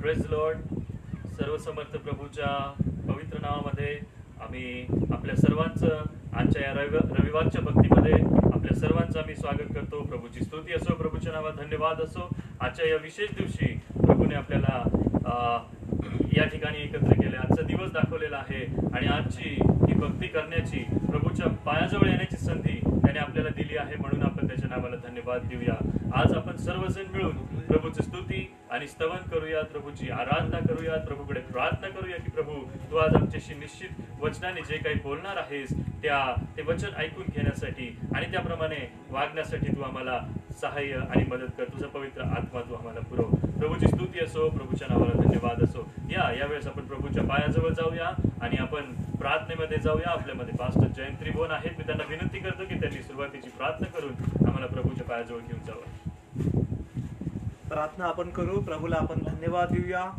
Praise Lord. सर्वसमर्थ प्रभूच्या पवित्र नावामध्ये आम्ही आपल्या सर्वांचं आजच्या या रविवारच्या भक्तीमध्ये आपल्या सर्वांचं आम्ही स्वागत करतो. प्रभूची स्तुती असो, प्रभूच्या नावात धन्यवाद असो. आजच्या या विशेष दिवशी प्रभूने आपल्याला या ठिकाणी एकत्र केले, आजचा दिवस दाखवलेला आहे आणि आजची ही भक्ती करण्याची, प्रभूच्या पायाजवळ येण्याची संधी त्याने आपल्याला दिली आहे. म्हणून आपण त्याच्या नावाला धन्यवाद देऊया. आज आपण सर्वजण मिळून प्रभूची स्तुती आणि स्तवन करूयात, प्रभूची आराधना करूयात, प्रभूकडे प्रार्थना करूया की प्रभू तू आज आमच्याशी निश्चित वचनाने जे काही बोलणार आहेस ते वचन ऐकून घेण्यासाठी आणि त्याप्रमाणे वागण्यासाठी तू आम्हाला सहाय्य आणि मदत कर. तुझा पवित्र आत्मा तू आम्हाला पुरव. प्रभूची स्तुती असो, प्रभूच्या नावाला धन्यवाद असो. यावेळेस आपण प्रभूच्या पायाजवळ जाऊया आणि आपण प्रार्थनेमध्ये जाऊया. आपल्यामध्ये पास्टर जयंत त्रिभुवन आहेत. मी त्यांना विनंती करतो की त्यांनी सुरुवातीची प्रार्थना करून आम्हाला प्रभूच्या पायाजवळ घेऊन जावं. प्रार्थना आपण करू. प्रभूला आपण धन्यवाद देऊया.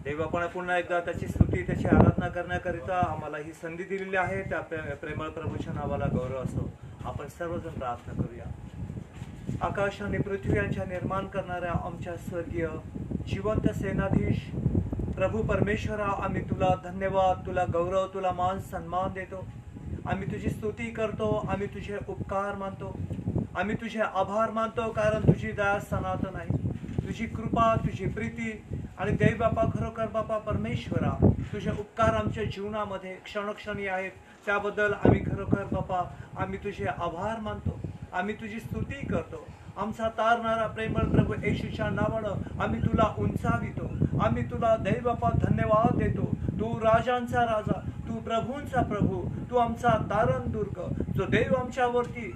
देव आपण पुन्हा एकदा त्याची स्तुती त्याची आराधना करण्याकरिता आम्हाला ही संधी दिलेली आहे. त्या प्रेमळ प्रभूच्या नावाला गौरव असो. आपण सर्वजण प्रार्थना करूया. आकाश आणि पृथ्वी यांच्या निर्माण करणाऱ्या आमच्या स्वर्गीय जिवंत सेनाधीश प्रभू परमेश्वरा, आम्ही तुला धन्यवाद, तुला गौरव, तुला मान सन्मान देतो. आम्ही तुझी स्तुती करतो, आम्ही तुझे उपकार मानतो, आम्ही तुझे आभार मानतो, कारण तुझी दया सनातन आहे. तुझी कृपा, तुझी प्रीती आणि देव बापा, खरोखर बापा परमेश्वरा, तुझे उपकार आमच्या जीवनामध्ये क्षणोक्षणी आहेत. त्याबद्दल आम्ही खरोखर बापा आम्ही तुझे आभार मानतो, आम्ही तुझी स्तुती करतो. आमचा तारणारा प्रेमळ प्रभू येशूच्या नावानं आम्ही तुला उंचावितो, आम्ही तुला देव बापा धन्यवाद देतो. तू राजांचा राजा, तू प्रभूंचा प्रभू, तू आमचा तारण दुर्ग, जो देव आमच्यावरती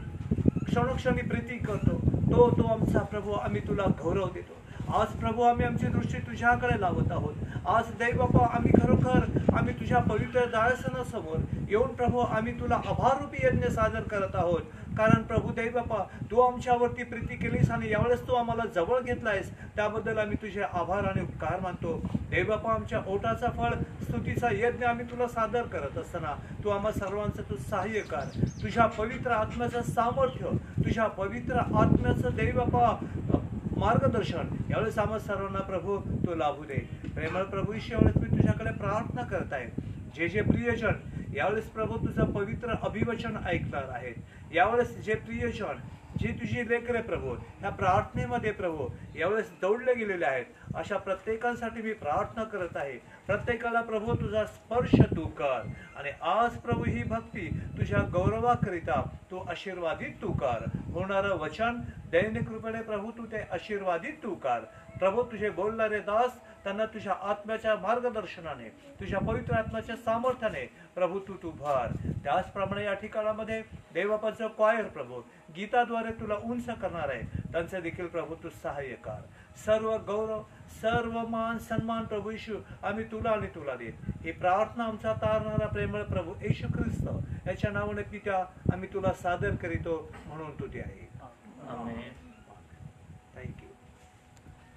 क्षणोक्षणी प्रीती करतो, तो आमचा प्रभू, आम्ही तुला गौरव देतो. आज प्रभू आम्ही आमची दृष्टी तुझ्याकडे लावत आहोत. आज देव बापा आम्ही खरोखर आम्ही तुझ्या पवित्र दासनासमोर येऊन प्रभू आम्ही तुला आभाररूपी यज्ञ सादर करत आहोत. कारण प्रभू देव बापा तू आमच्यावरती प्रीती केलीस आणि यावेळेस तू आम्हाला जवळ घेतलायस, त्याबद्दल आम्ही तुझे आभार आणि उपकार मानतो. देव बापा आमच्या ओटाचा फळ स्तुतीचा यज्ञ आम्ही तुला सादर करत असताना तू आम्हा सर्वांचं तू सहाय्य कर. तुझ्या पवित्र आत्म्याचं सामर्थ्य, तुझ्या पवित्र आत्म्याचं देव बापा मार्गदर्शन यावेळेस आम्हा सर्वांना प्रभू तो लाभू दे. प्रेमळ प्रभू यावेळेस मी तुझ्याकडे प्रार्थना करत आहे. जे प्रियजन यावेळेस प्रभू तुझं पवित्र अभिवचन ऐकणार आहेत, यावेळेस जे प्रियजन जी तुझी लेकरे प्रभू ह्या प्रार्थनेमध्ये प्रभू यावेळेस दौडले गेलेले आहेत, अशा प्रत्येकासाठी मी प्रार्थना करत आहे. प्रत्येकाला प्रभू तुझा स्पर्श तू कर आणि आज प्रभू ही भक्ती तुझ्या गौरवाकरिता तू आशीर्वादित तू कर. होणारं वचन दैनिक कृपेने प्रभू तू ते आशीर्वादित तू कर. प्रभू तुझे बोलणारे दास त्यांना तुझ्या आत्म्याच्या मार्गदर्शनाने, तुझ्या पवित्र आत्म्याच्या सामर्थ्याने प्रभू तू भर. त्याचप्रमाणे या ठिकाणामध्ये देवबापाचं क्वायर प्रभू गीताद्वारे तुला उंच करणार आहे, त्यांचे देखील प्रभू तू सहाय्य कर. सर्व गौरव, सर्व मान सन्मान प्रभू येशू आम्ही तुला आणि तुला देत. ही प्रार्थना आमचा तारणारा प्रेमळ प्रभू येशू ख्रिस्त याच्या नावाने पित्या आम्ही तुला सादर करीतो, म्हणून तू ते आहे.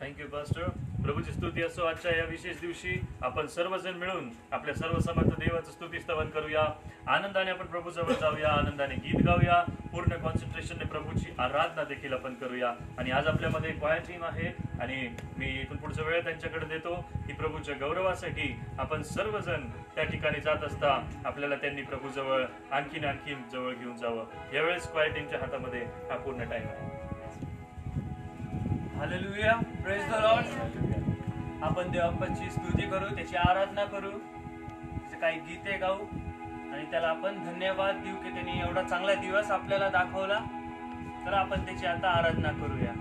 Thank you pastor. प्रभूची स्तुती असो. आजच्या या विशेष दिवशी आपण सर्वजण मिळून आपल्या सर्वसमर्थ देवाचं स्तुती स्तवन करूया. आनंदाने आपण प्रभूजवळ जाऊया, आनंदाने गीत गाऊया, पूर्ण कॉन्सन्ट्रेशनने प्रभूची आराधना देखील आपण करूया. आणि आज आपल्यामध्ये क्वायर टीम आहे आणि मी इथून पुढचा वेळ त्यांच्याकडे देतो की प्रभूच्या गौरवासाठी आपण सर्वजण त्या ठिकाणी जात असता आपल्याला त्यांनी प्रभूजवळ आणखीन जवळ घेऊन जावं. यावेळेस क्वायर टीमच्या हातामध्ये हा पूर्ण टाइम आहे. Hallelujah, praise the Lord. आपण देवाची स्तुती करू, त्याची आराधना करू, त्याचे काही गीते गाऊ आणि त्याला आपण धन्यवाद देऊ की त्यांनी एवढा चांगला दिवस आपल्याला दाखवला. तर आपण त्याची आता आराधना करूया.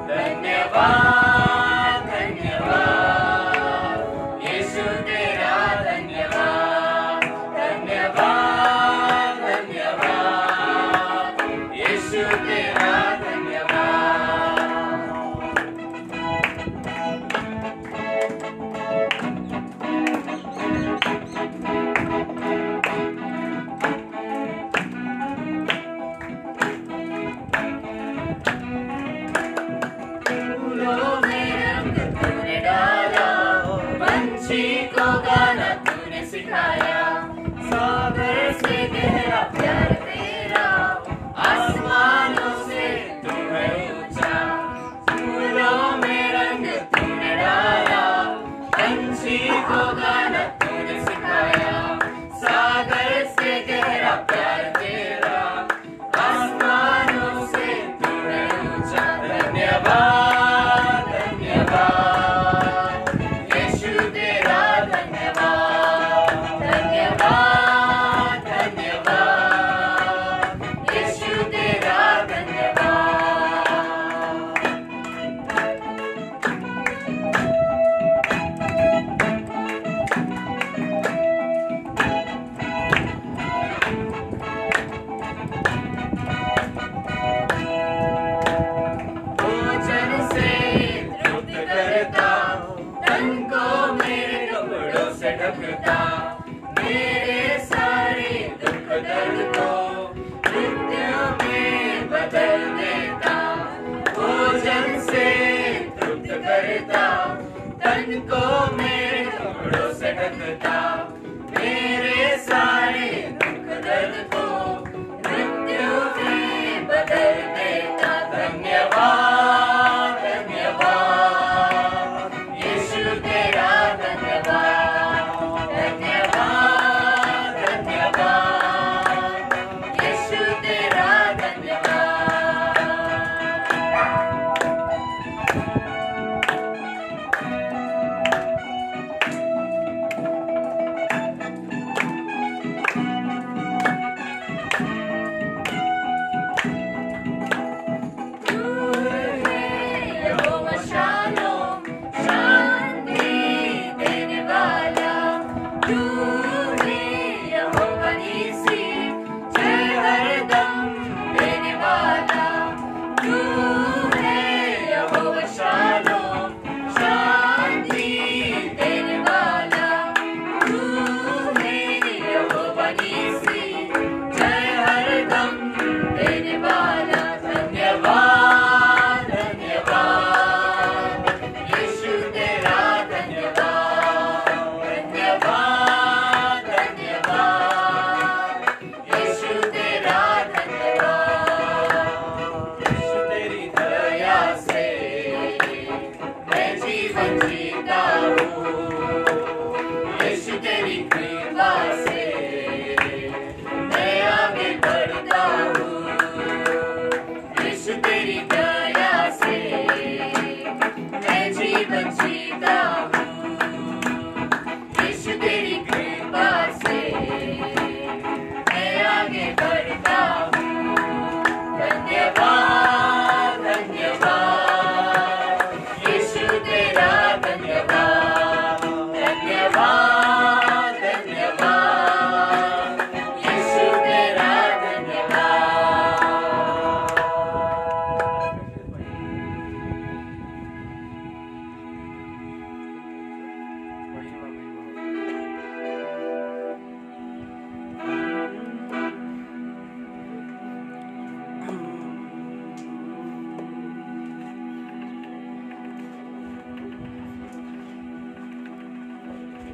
धन्यवाद सकता, मेरे सारे दुख दर्द को मृत्यु में बदल देता, भोजन से तृप्त करता, तन को मेरे कपड़ों से ढकता, मेरे सारे दुख दर्द को मृत्यु में बदल देता। धन्यवाद धन्यवाद यीशु तेरा धन्यवाद, धन्यवाद धन्यवाद यीशु तेरा धन्यवाद।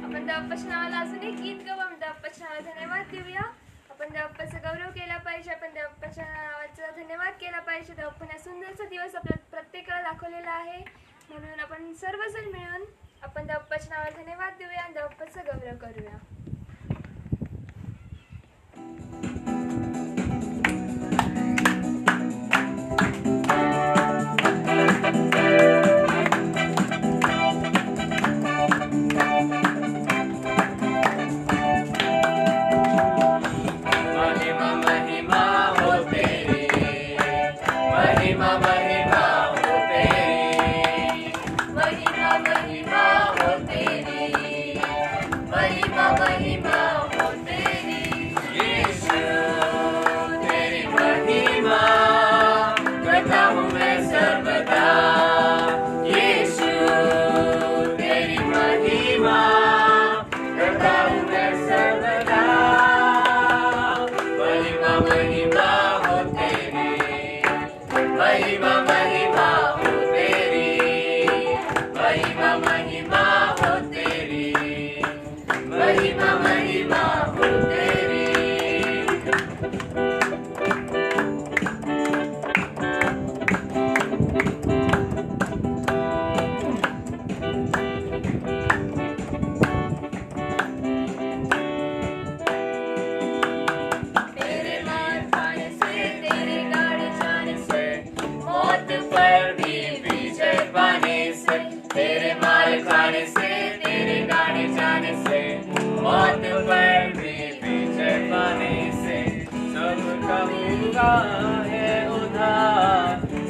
आपण देवाच्या नावाला अजून एक गीत गाऊ. आपण देवाच्या नावाला धन्यवाद देऊया. आपण देवाचा गौरव केला पाहिजे. आपण देवाच्या नावाचा धन्यवाद केला पाहिजे. देवाने सुंदरचा दिवस आपल्या प्रत्येकाला दाखवलेला आहे. म्हणून आपण सर्वजण मिळून आपण देवाच्या नावाला धन्यवाद देऊया आणि देवाचा गौरव करूया.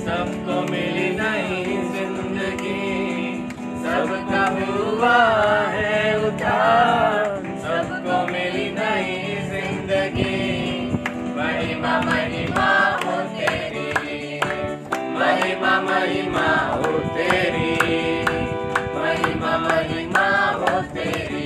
सबको मिली नई जिंदगी, सबका हुआ है उद्धार, सबको मिली नई जिंदगी। महिमा महिमा हो तेरी, महिमा महिमा हो तेरी, महिमा महिमा हो तेरी।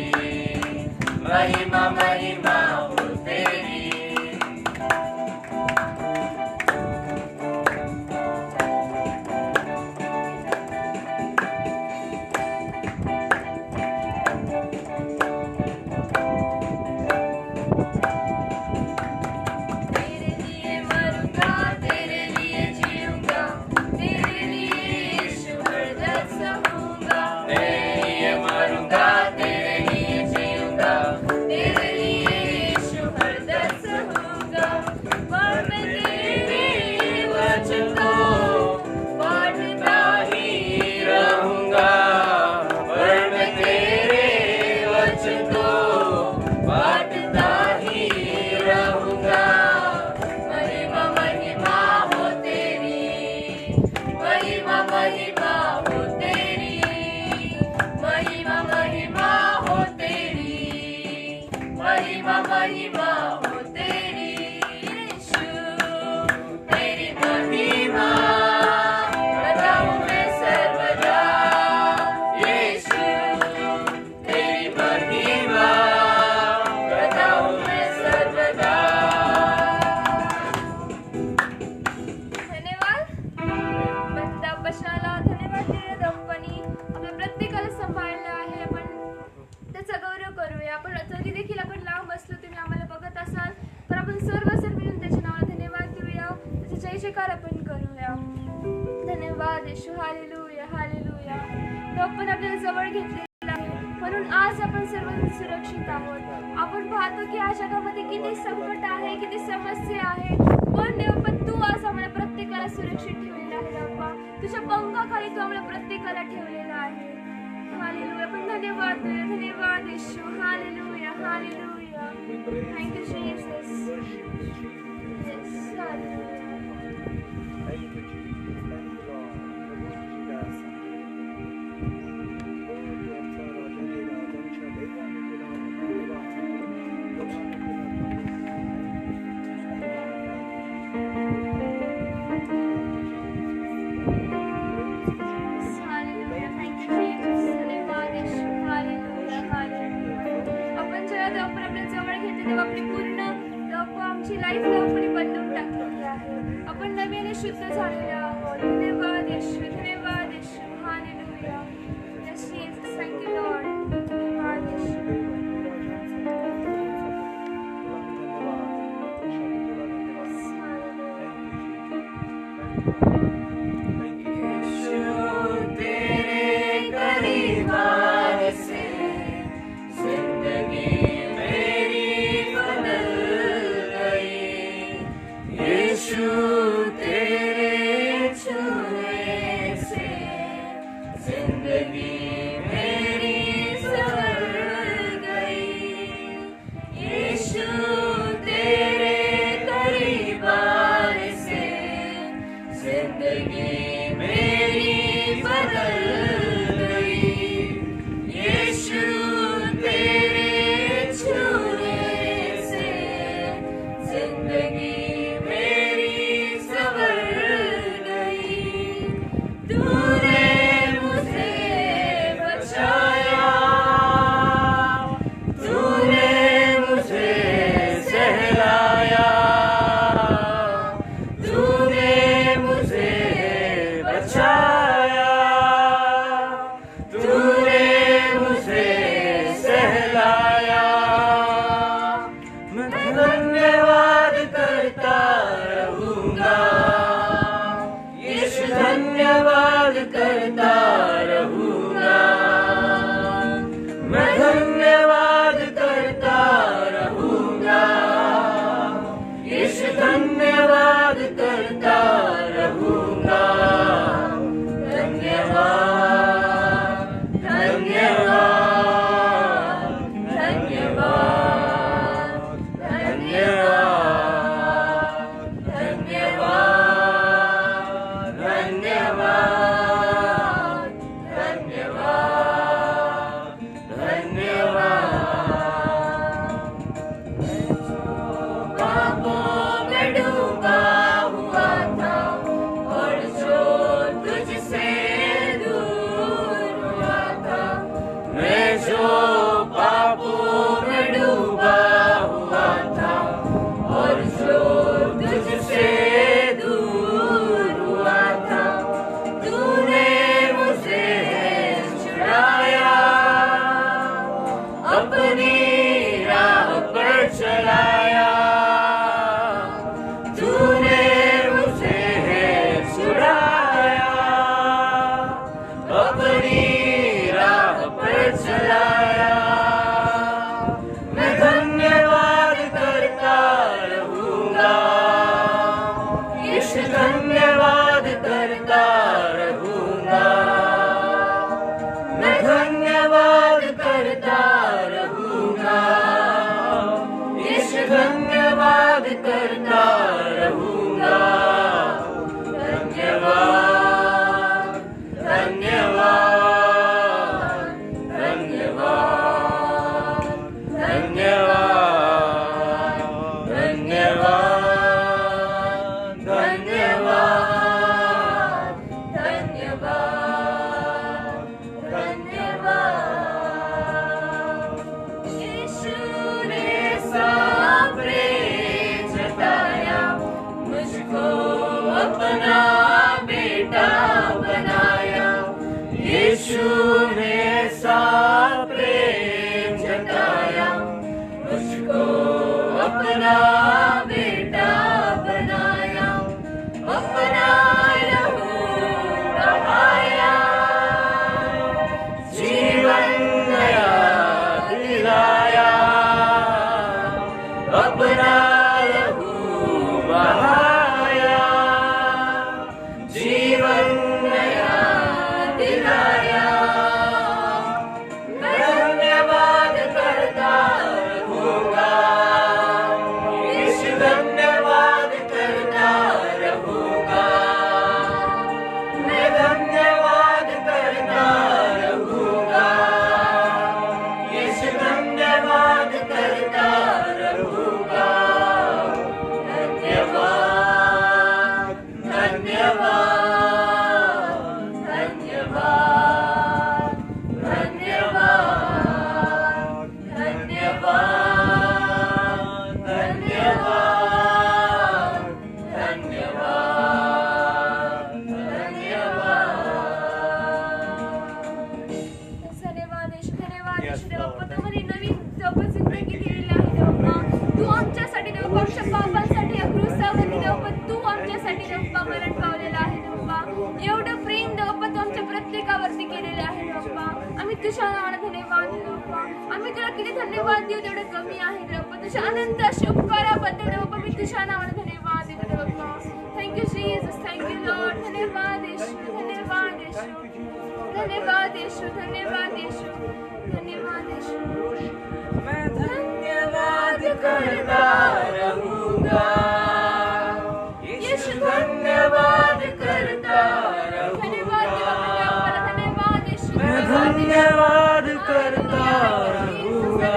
महिमा हो तेरी, महिमा महिमा हो तेरी, महिमा महिमा हो तेरी। यीशु तेरी महिमा बताऊं मैं सर्वदा, यीशु तेरी महिमा बताऊं मैं सर्वदा। धन्यवाद. आपण त्या वचनाला धन्यवाद देऊया. देवानी आपल्या प्रत्येकाला सांभाळलं आहे. आपण त्याचा गौरव करूया. आपण तरी देखील आपण लांब असलो, तुम्ही आम्हाला बघत असाल, तर आपण सर्व मिळून त्याच्या नावाला धन्यवाद देऊया. त्याचे जय जयकार आपण करूया. धन्यवाद येशू. हालेलुया हालेलुया. तो आपण आपल्याला जवळ घेतलेला आहे, म्हणून आज आपण सर्व सुरक्षित आहोत. आपण पाहतो की या जगामध्ये किती संकट आहे, किती समस्या आहे, पण देवा तू आज आम्हाला प्रत्येकाला सुरक्षित ठेवलेला आहे. बाबा तुझ्या पंखाखाली तू आम्हाला प्रत्येकाला ठेवलेला आहे. हालेलुया. पण धन्यवाद देऊया. धन्यवाद येशू. हालेलुया हालेलुया. Thank you Jesus. येस हालेलुया. Thank you, Jesus. Thank you, Lord. प्रभू तुझी दास आहे. हो, तू आमचा राजा देवा, आमच्या देवाने तुला धन्यवाद. Hallelujah. Thank you, Jesus. धन्यवाद येशू. Hallelujah. Hallelujah. आपण जेव्हा आपण आपल्या जवळ घेतो तेव्हा आपली पूर्ण आमची लाईफ आपण बदलून टाकलेली आहे. आपण नव्याने शुद्ध झालेले आहोत. धन्यवाद येशू. धन्यवाद येशू. Hallelujah. Yes, Jesus. Thank you, Lord. धन्यवाद येशू. तेरे करीब आने से जिंदगी मेरी बदल गई, यीशु तेरे छूने से जिंदगी मेरी संवर गई, यीशु तेरे करीब आने से जिंदगी मेरी बदल गई, यीशु तेरे छूने से जिंदगी मेरी संवर गई। तूने मुझे बचाया, तूने मुझे सहलाया, तूने मुझे बचाया, तूने मुझे सहलाया। मैं धन्यवाद करता रहूंगा, यीशु धन्यवाद करता रहूंगा, मैं धन्यवाद करता रहूंगा, यीशु धन्यवाद करता रहूंगा। धन्यवाद धन्यवाद धन्यवाद धन्यवाद धन्यवाद धन्यवाद धन्यवाद धन्यवाद। पापों में डूबा हुआ था और जो तुझसे दूर हुआ था, मैं जो पापों में डूबा हुआ था और जो तुझसे दूर हुआ था, तूने मुझे छुड़ाया, अपनी राह पर चलाया, तूने मुझे छुड़ाया, अपनी राह पर चलाया। मैं धन्यवाद करता रहूंगा, यीशु धन्यवाद करता रहूंगा, मैं धन्यवाद करता रहूंगा, यीशु धन्यवाद करता रहूंगा। धन्यवाद धन्यवाद येशू, धन्यवाद येशू देवा. तुम्हाला नवीन देवा जिंदगी दिलेली आहे देवा. तू आमच्यासाठी देवा, आमच्या पापांसाठी या क्रूसावरती देवा तू आमच्यासाठी देवा मरण पावलेला आहे देवा. एवढं प्रेम देवा तू आमच्या प्रत्येकावरती केलेले आहे देवा. आम्ही तुझ्या नावाला धन्यवाद देवा. आम्ही तुला किती धन्यवाद देऊ तेवढं कमी आहे देवा. तुझ्या अनंत अशा उपकाराबद्दल देवा मी तुझ्या नावाला धन्यवाद देतो देवा. Thank you Jesus, thank you Lord. धन्यवाद येशू, धन्यवाद येशू, धन्यवाद येशू, धन्यवाद येशू, धन्यवाद येशू. मैं धन्यवाद करता रहूंगा, यीशु धन्यवाद करता रहूंगा, मैं धन्यवाद करता रहूंगा,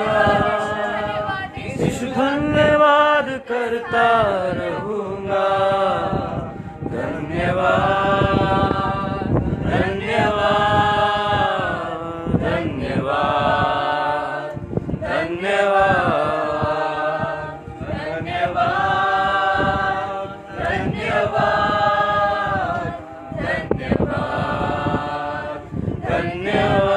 यीशु धन्यवाद करता रहूंगा. धन्यवाद, धन्यवाद, धन्यवाद, धन्यवाद, धन्यवाद, धन्यवाद, धन्यवाद, धन्यवाद.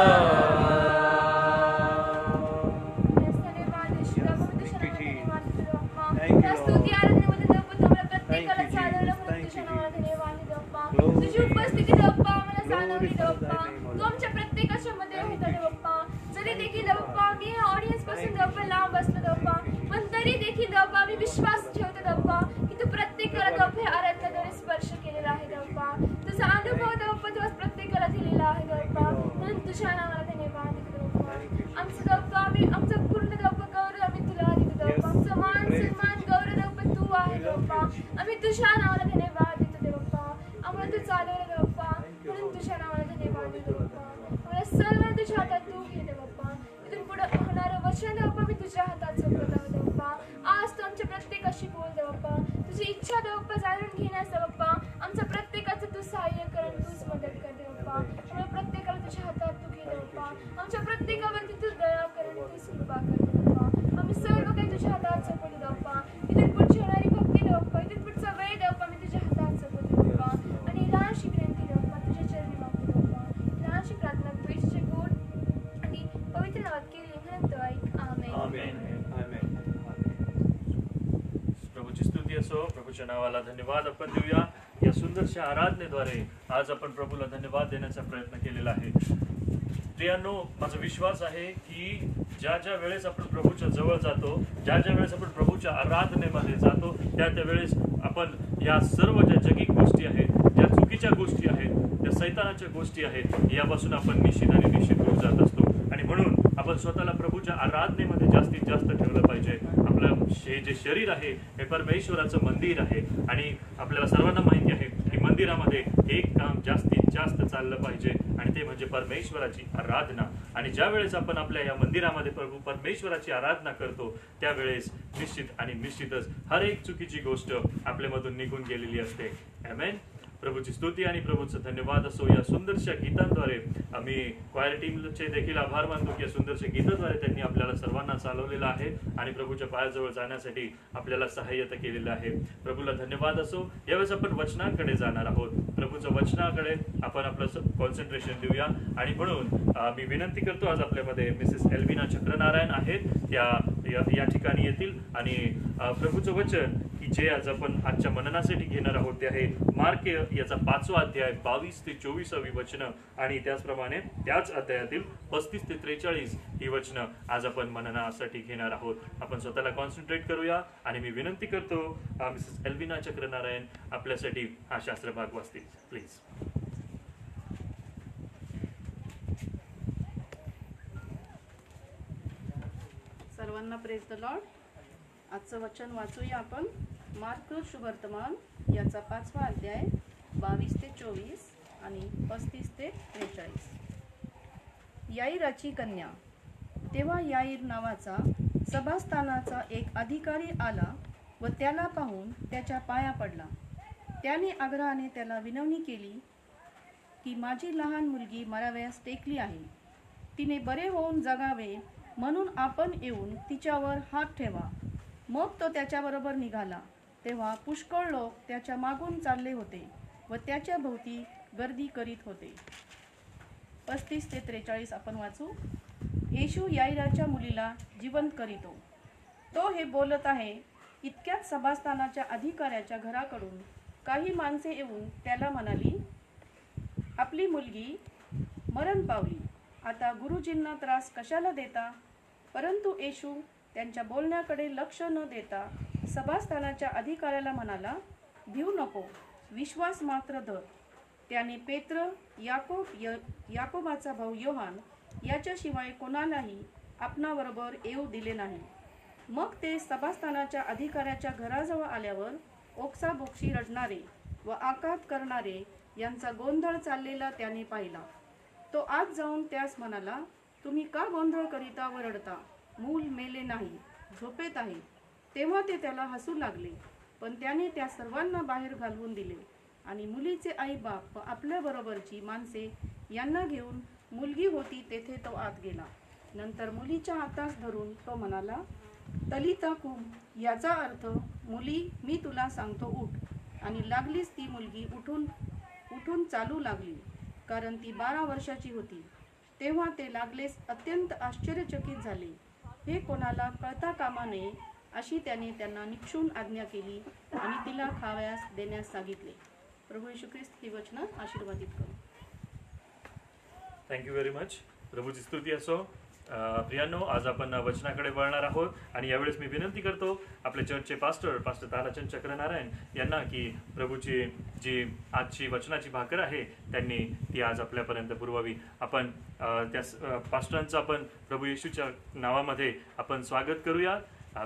तुझी उपस्थिती देवा मला जाणवली देवा. तू आमच्या प्रत्येकाच्या मध्ये होता देवा. जरी देखील देवा मी ऑडियन्स पासून देवा लांब बसलो देवा, पण तरी देखील देवा मी विश्वास ठेवतो देवा की तू प्रत्येकाला देवा आराधनाद्वारे स्पर्श केलेला आहे देवा. तुझा अनुभव देवा तू आज प्रत्येकाला दिलेला आहे देवा. म्हणून तुझ्या नावाला धन्यवाद देवा. आमचं देवा आमचं पूर्ण देवा गौरव आम्ही तुला देतो देवा. आमचं मान सन्मान गौरव देवा तू आहे देवा. आम्ही तुझ्या नावाला धन्यवाद देतो देवा. आम्हाला तू चालवलं देवा, म्हणून तुझ्या नावाला धन्यवाद देतो देवा. आम्हाला सर्व तुझ्या हातात तू घे देवा. इथून पुढे होणारं वचन देवा मी तुझ्या हातात सोपत आहो देवा. आज तू आमच्या प्रत्येकाशी बोल देवा. तुझी इच्छा देवा जाणून घेण्यास देवा आमच्या प्रत्येकाचं तू सहाय्य कर आणि तूच मदत कर देवा. आम्हाला प्रत्येकाला तुझ्या हातात तू घे देवा. आमच्या प्रत्येकावरती तू दया कर आणि तू कृपा कर देवा. आम्ही सर्व काही तुझ्या हातात सोपवतो देवा. इथून पुढची होणारी भक्ती देवा, इथून पुढचा वेळ देवा मी तुझ्या हातात सोपवतो देवा. आणि लहानशी विनंती देवा तुझ्या चरणी मागतो देवा. लहानशी प्रार्थना तू येशूचे गोड आणि पवित्र नावात केली म्हणून तो ऐक. आमेन. आमेन. आमेन. प्रभूची स्तुती असो. प्रभूच्या नावाला धन्यवाद आपण देऊया. या सुंदरशा आराधनेद्वारे आज आपण प्रभूला धन्यवाद देण्याचा प्रयत्न केलेला आहे. प्रियांनो, माझा विश्वास आहे की ज्या ज्या वेळेस आपण प्रभूच्या जवळ जातो, ज्या ज्या वेळेस आपण प्रभूच्या आराधनेमध्ये जातो, त्या त्या वेळेस आपण या सर्व ज्या जगिक गोष्टी आहेत, ज्या चुकीच्या गोष्टी आहेत, त्या सैतानाच्या गोष्टी आहेत, यापासून आपण निश्चित आणि निश्चित दूर जात असतो. आणि म्हणून आपण स्वतःला प्रभूच्या आराधनेमध्ये जास्तीत जास्त ठेवलं पाहिजे. आपलं हे जे शरीर आहे हे परमेश्वराचं मंदिर आहे आणि आपल्याला सर्वांना माहिती आहे की मंदिरामध्ये एक काम जास्तीत जास्त चाललं पाहिजे आणि ते म्हणजे परमेश्वराची आराधना. आणि ज्या वेळेस आपण आपल्या या मंदिरामध्ये प्रभू परमेश्वराची आराधना करतो त्यावेळेस निश्चित आणि निश्चितच हर एक चुकीची गोष्ट आपल्यामधून निघून गेलेली असते. आमेन. प्रभूची स्तुती आणि प्रभूचं धन्यवाद असो. या सुंदरशा गीतांद्वारे आम्ही क्वायर टीमचे देखील आभार मानतो की या सुंदरशा गीतांद्वारे त्यांनी आपल्याला सर्वांना चालवलेलं आहे आणि प्रभूच्या पायाजवळ जाण्यासाठी आपल्याला सहाय्यता केलेलं आहे. प्रभूला धन्यवाद असो. यावेळेस आपण वचनाकडे जाणार आहोत. प्रभूच्या वचनाकडे आपण आपलं कॉन्सन्ट्रेशन देऊया आणि म्हणून मी विनंती करतो, आज आपल्यामध्ये मिसेस एल्विना चक्रनारायण आहेत, त्या या ठिकाणी येतील आणि प्रभूचं वचन की जे आज आपण आजच्या मननासाठी घेणार आहोत ते आहे मार्क याचा 5वा अध्याय 22 ते 24 वचनं आणि त्याचप्रमाणे त्याच अध्यायातील 35 ते 43 ही वचनं आज आपण मननासाठी घेणार आहोत. आपण स्वतःला कॉन्सन्ट्रेट करूया आणि मी विनंती करतो मिसेस एल्विना चक्रनारायण आपल्यासाठी हा शास्त्र भाग वाचतील. प्लीज. सर्वांना प्रेज द लॉर्ड. आजचं वचन वाचूया आपण. मार्क शुभवर्तमान याचा 5वा अध्याय 22 ते 24 आणि 35 ते 43. याईराची कन्या. तेव्हा याईर नावाचा सभास्थानाचा एक अधिकारी आला व त्याला पाहून त्याच्या पाया पडला. त्याने आग्रहाने त्याला विनवणी केली की माझी लहान मुलगी मराव्यास टेकली आहे, तिने बरे होऊन जगावे म्हणून आपण येऊन तिच्यावर हात ठेवा. मग तो त्याच्याबरोबर निघाला. तेव्हा पुष्कळ लोक त्याच्या मागून चालले होते व त्याच्या भोवती गर्दी करीत होते. 35 ते 43 आपण वाचू. येशू याईराच्या मुलीला जिवंत करीतो. तो हे बोलत आहे. इतक्यात सभास्थानाच्या अधिकाऱ्याच्या घराकडून काही माणसे येऊन त्याला म्हणाली, आपली मुलगी मरण पावली, आता गुरुजींना त्रास कशाला देता? परंतु येशू त्यांच्या बोलण्याकडे लक्ष न देता सभास्थानाच्या अधिकाऱ्याला म्हणाला, भिऊ नको, विश्वास मात्र धर. त्याने पेत्र, याकोबाचा भाऊ योहान याच्याशिवाय कोणालाही आपणाबरोबर येऊ दिले नाही. मग ते सभास्थानाच्या अधिकाऱ्याच्या घराजवळ आल्यावर ओक्साबोक्शी रडणारे व आकात करणारे यांचा गोंधळ चाललेला त्याने पाहिला. तो आत जाऊन त्यास म्हणाला, तुम्ही का गोंधळ करिता व रडता? मूल मेले नाही, झोपेत आहे. तेव्हा ते त्याला हसू लागले. पण त्याने त्या सर्वांना बाहेर घालवून दिले आणि मुलीचे आई बाप व आपल्याबरोबरची माणसे यांना घेऊन मुलगी होती तेथे तो आत गेला. नंतर मुलीच्या हातास धरून तो म्हणाला, तलिता कुम, याचा अर्थ, मुली मी तुला सांगतो उठ. आणि लागलीच ती मुलगी उठून चालू लागली, कारण ती 12 वर्षाची होती. तेव्हा ते लागलेच अत्यंत आश्चर्यचकित झाले. हे कोणाला कळता कामा नये अशी त्याने त्यांना निक्षून आज्ञा केली आणि तिला खावयास देण्यास सांगितले. प्रभू येशू ख्रिस्त ही वचनं आशीर्वादित करू. Thank you very much. प्रभूची स्तुती असो. प्रियांनो, आज आपण वचनाकडे वळणार आहोत आणि यावेळेस मी विनंती करतो आपल्या चर्चचे पास्टर ताराचंद चक्रनारायण यांना की प्रभूची जी आजची वचनाची भाकर आहे त्यांनी ती आज आपल्यापर्यंत पुरवावी. आपण त्या पास्टरांचं आपण प्रभू येशूच्या नावामध्ये आपण स्वागत करूया.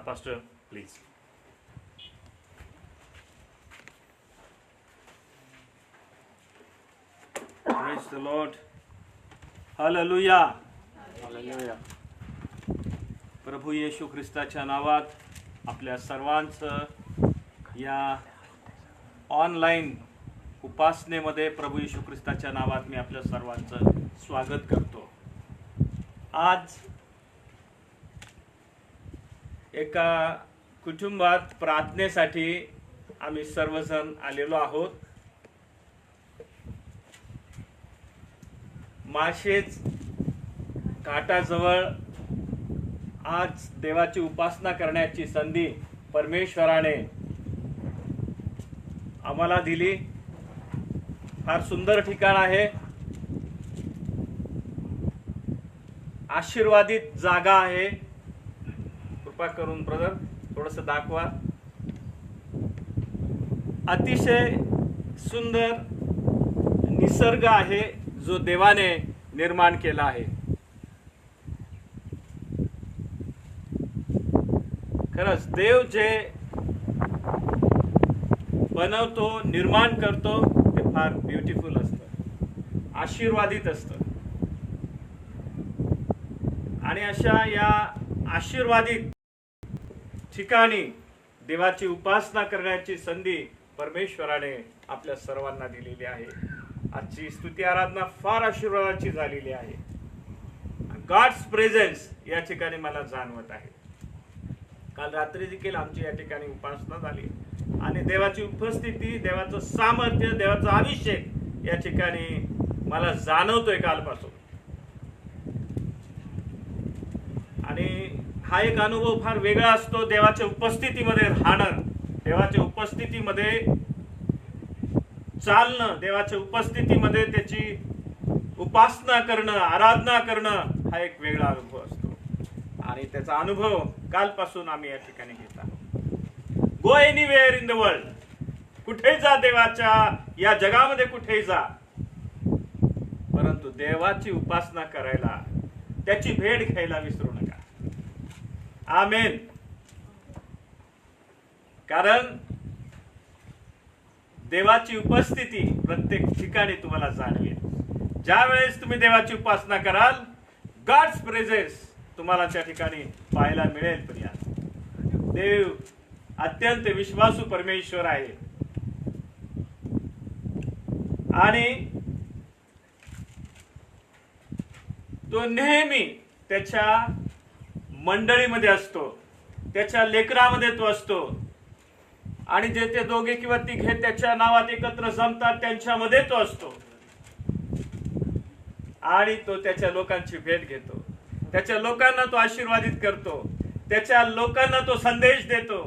Pastor please. Praise the Lord. Hallelujah. प्रभू येशू ख्रिस्ताच्या नावात आपल्या सर्वांचं या ऑनलाईन उपासनेमध्ये प्रभू येशू ख्रिस्ताच्या नावात मी आपल्या सर्वांचं स्वागत करतो. आज एका कुटुंबात प्रार्थनेसाठी आम्ही सर्वजण आलेलो आहोत. माळशेज घाटाजवळ आज देवाची उपासना करण्याची संधी परमेश्वराने आम्हाला दिली. फार सुंदर ठिकाण आहे, आशीर्वादित जागा आहे. कृपा करून ब्रदर थोडस दाखवा. अतिशय सुंदर निसर्ग आहे जो देवाने निर्माण केला आहे. खरंच देव जे बनवतो, निर्माण करतो ते फार ब्युटिफुल असतं, आशीर्वादित असतं. आणि अशा या आशीर्वादित ठिकाणी देवाची उपासना करण्याची संधी परमेश्वराने आपल्या सर्वांना दिलेली आहे. आजची स्तुती आराधना फार आशीर्वादाची झालेली आहे. गॉड्स प्रेझेन्स या ठिकाणी मला जाणवत आहे. काल रात्री देखील आमची या ठिकाणी उपासना झाली आणि देवाची उपस्थिती, देवाचं सामर्थ्य, देवाचा अभिषेक या ठिकाणी मला जाणवतोय कालपासून. आणि हा एक अनुभव फार वेगळा असतो देवाच्या उपस्थितीमध्ये राहणं, देवाच्या उपस्थितीमध्ये चालणं, देवाच्या उपस्थितीमध्ये त्याची उपासना करणं, आराधना करणं हा एक वेगळा अनुभव असतो. आणि त्याचा अनुभव कालपासून आम्ही या ठिकाणी घेत आहोत. Go anywhere in the world, कुठे जा देवाच्या या जगामध्ये, कुठेही जा, परंतु देवाची उपासना करायला, त्याची भेट घ्यायला विसरू नका. आमेन. कारण देवाची उपस्थिती प्रत्येक ठिकाणी तुम्हाला जाणवेल. ज्या वेळेस तुम्ही देवाची उपासना कराल, गॉड्स प्रेझेन्स तुम्हाला त्या ठिकाणी पाहायला मिळेल. प्रिया, देव अत्यंत विश्वासू परमेश्वर आहे. आणि तो नेहमी त्याच्या मंडळीमध्ये असतो, त्याच्या लेकरामध्ये तो असतो, आणि जे ते दोघे किंवा तिघे त्याच्या नावात एकत्र जमतात त्यांच्यामध्ये तो असतो, आणि तो त्याच्या लोकांची भेट घेतो, त्याच्या लोकांना तो आशीर्वादित करतो, त्याच्या लोकांना तो संदेश देतो,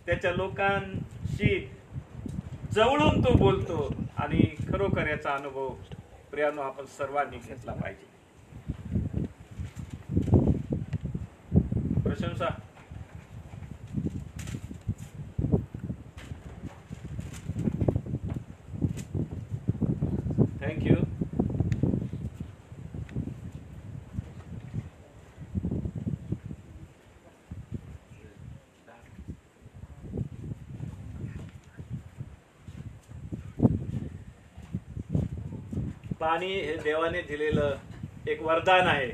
त्याच्या लोकांशी जवळून तो बोलतो. आणि खरोखर याचा अनुभव प्रियानो आपण सर्वांनी घेतला पाहिजे. प्रशंसा. थँक्यू. पाणी हे देवाने दिलेलं एक वरदान आहे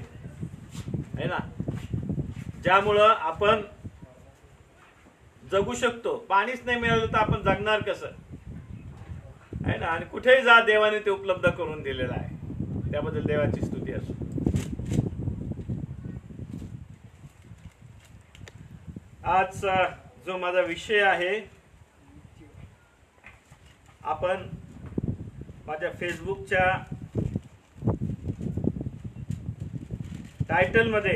ना, ज्यामुळं आपण जगू शकतो. पाणीच नाही मिळालं तर आपण जगणार कसं, आहे ना. आणि कुठेही जा, देवाने ते उपलब्ध करून दिलेलं आहे. त्याबद्दल देवाची स्तुती असो. आजचा जो माझा विषय आहे, आपण माझ्या फेसबुकच्या टायटल मध्ये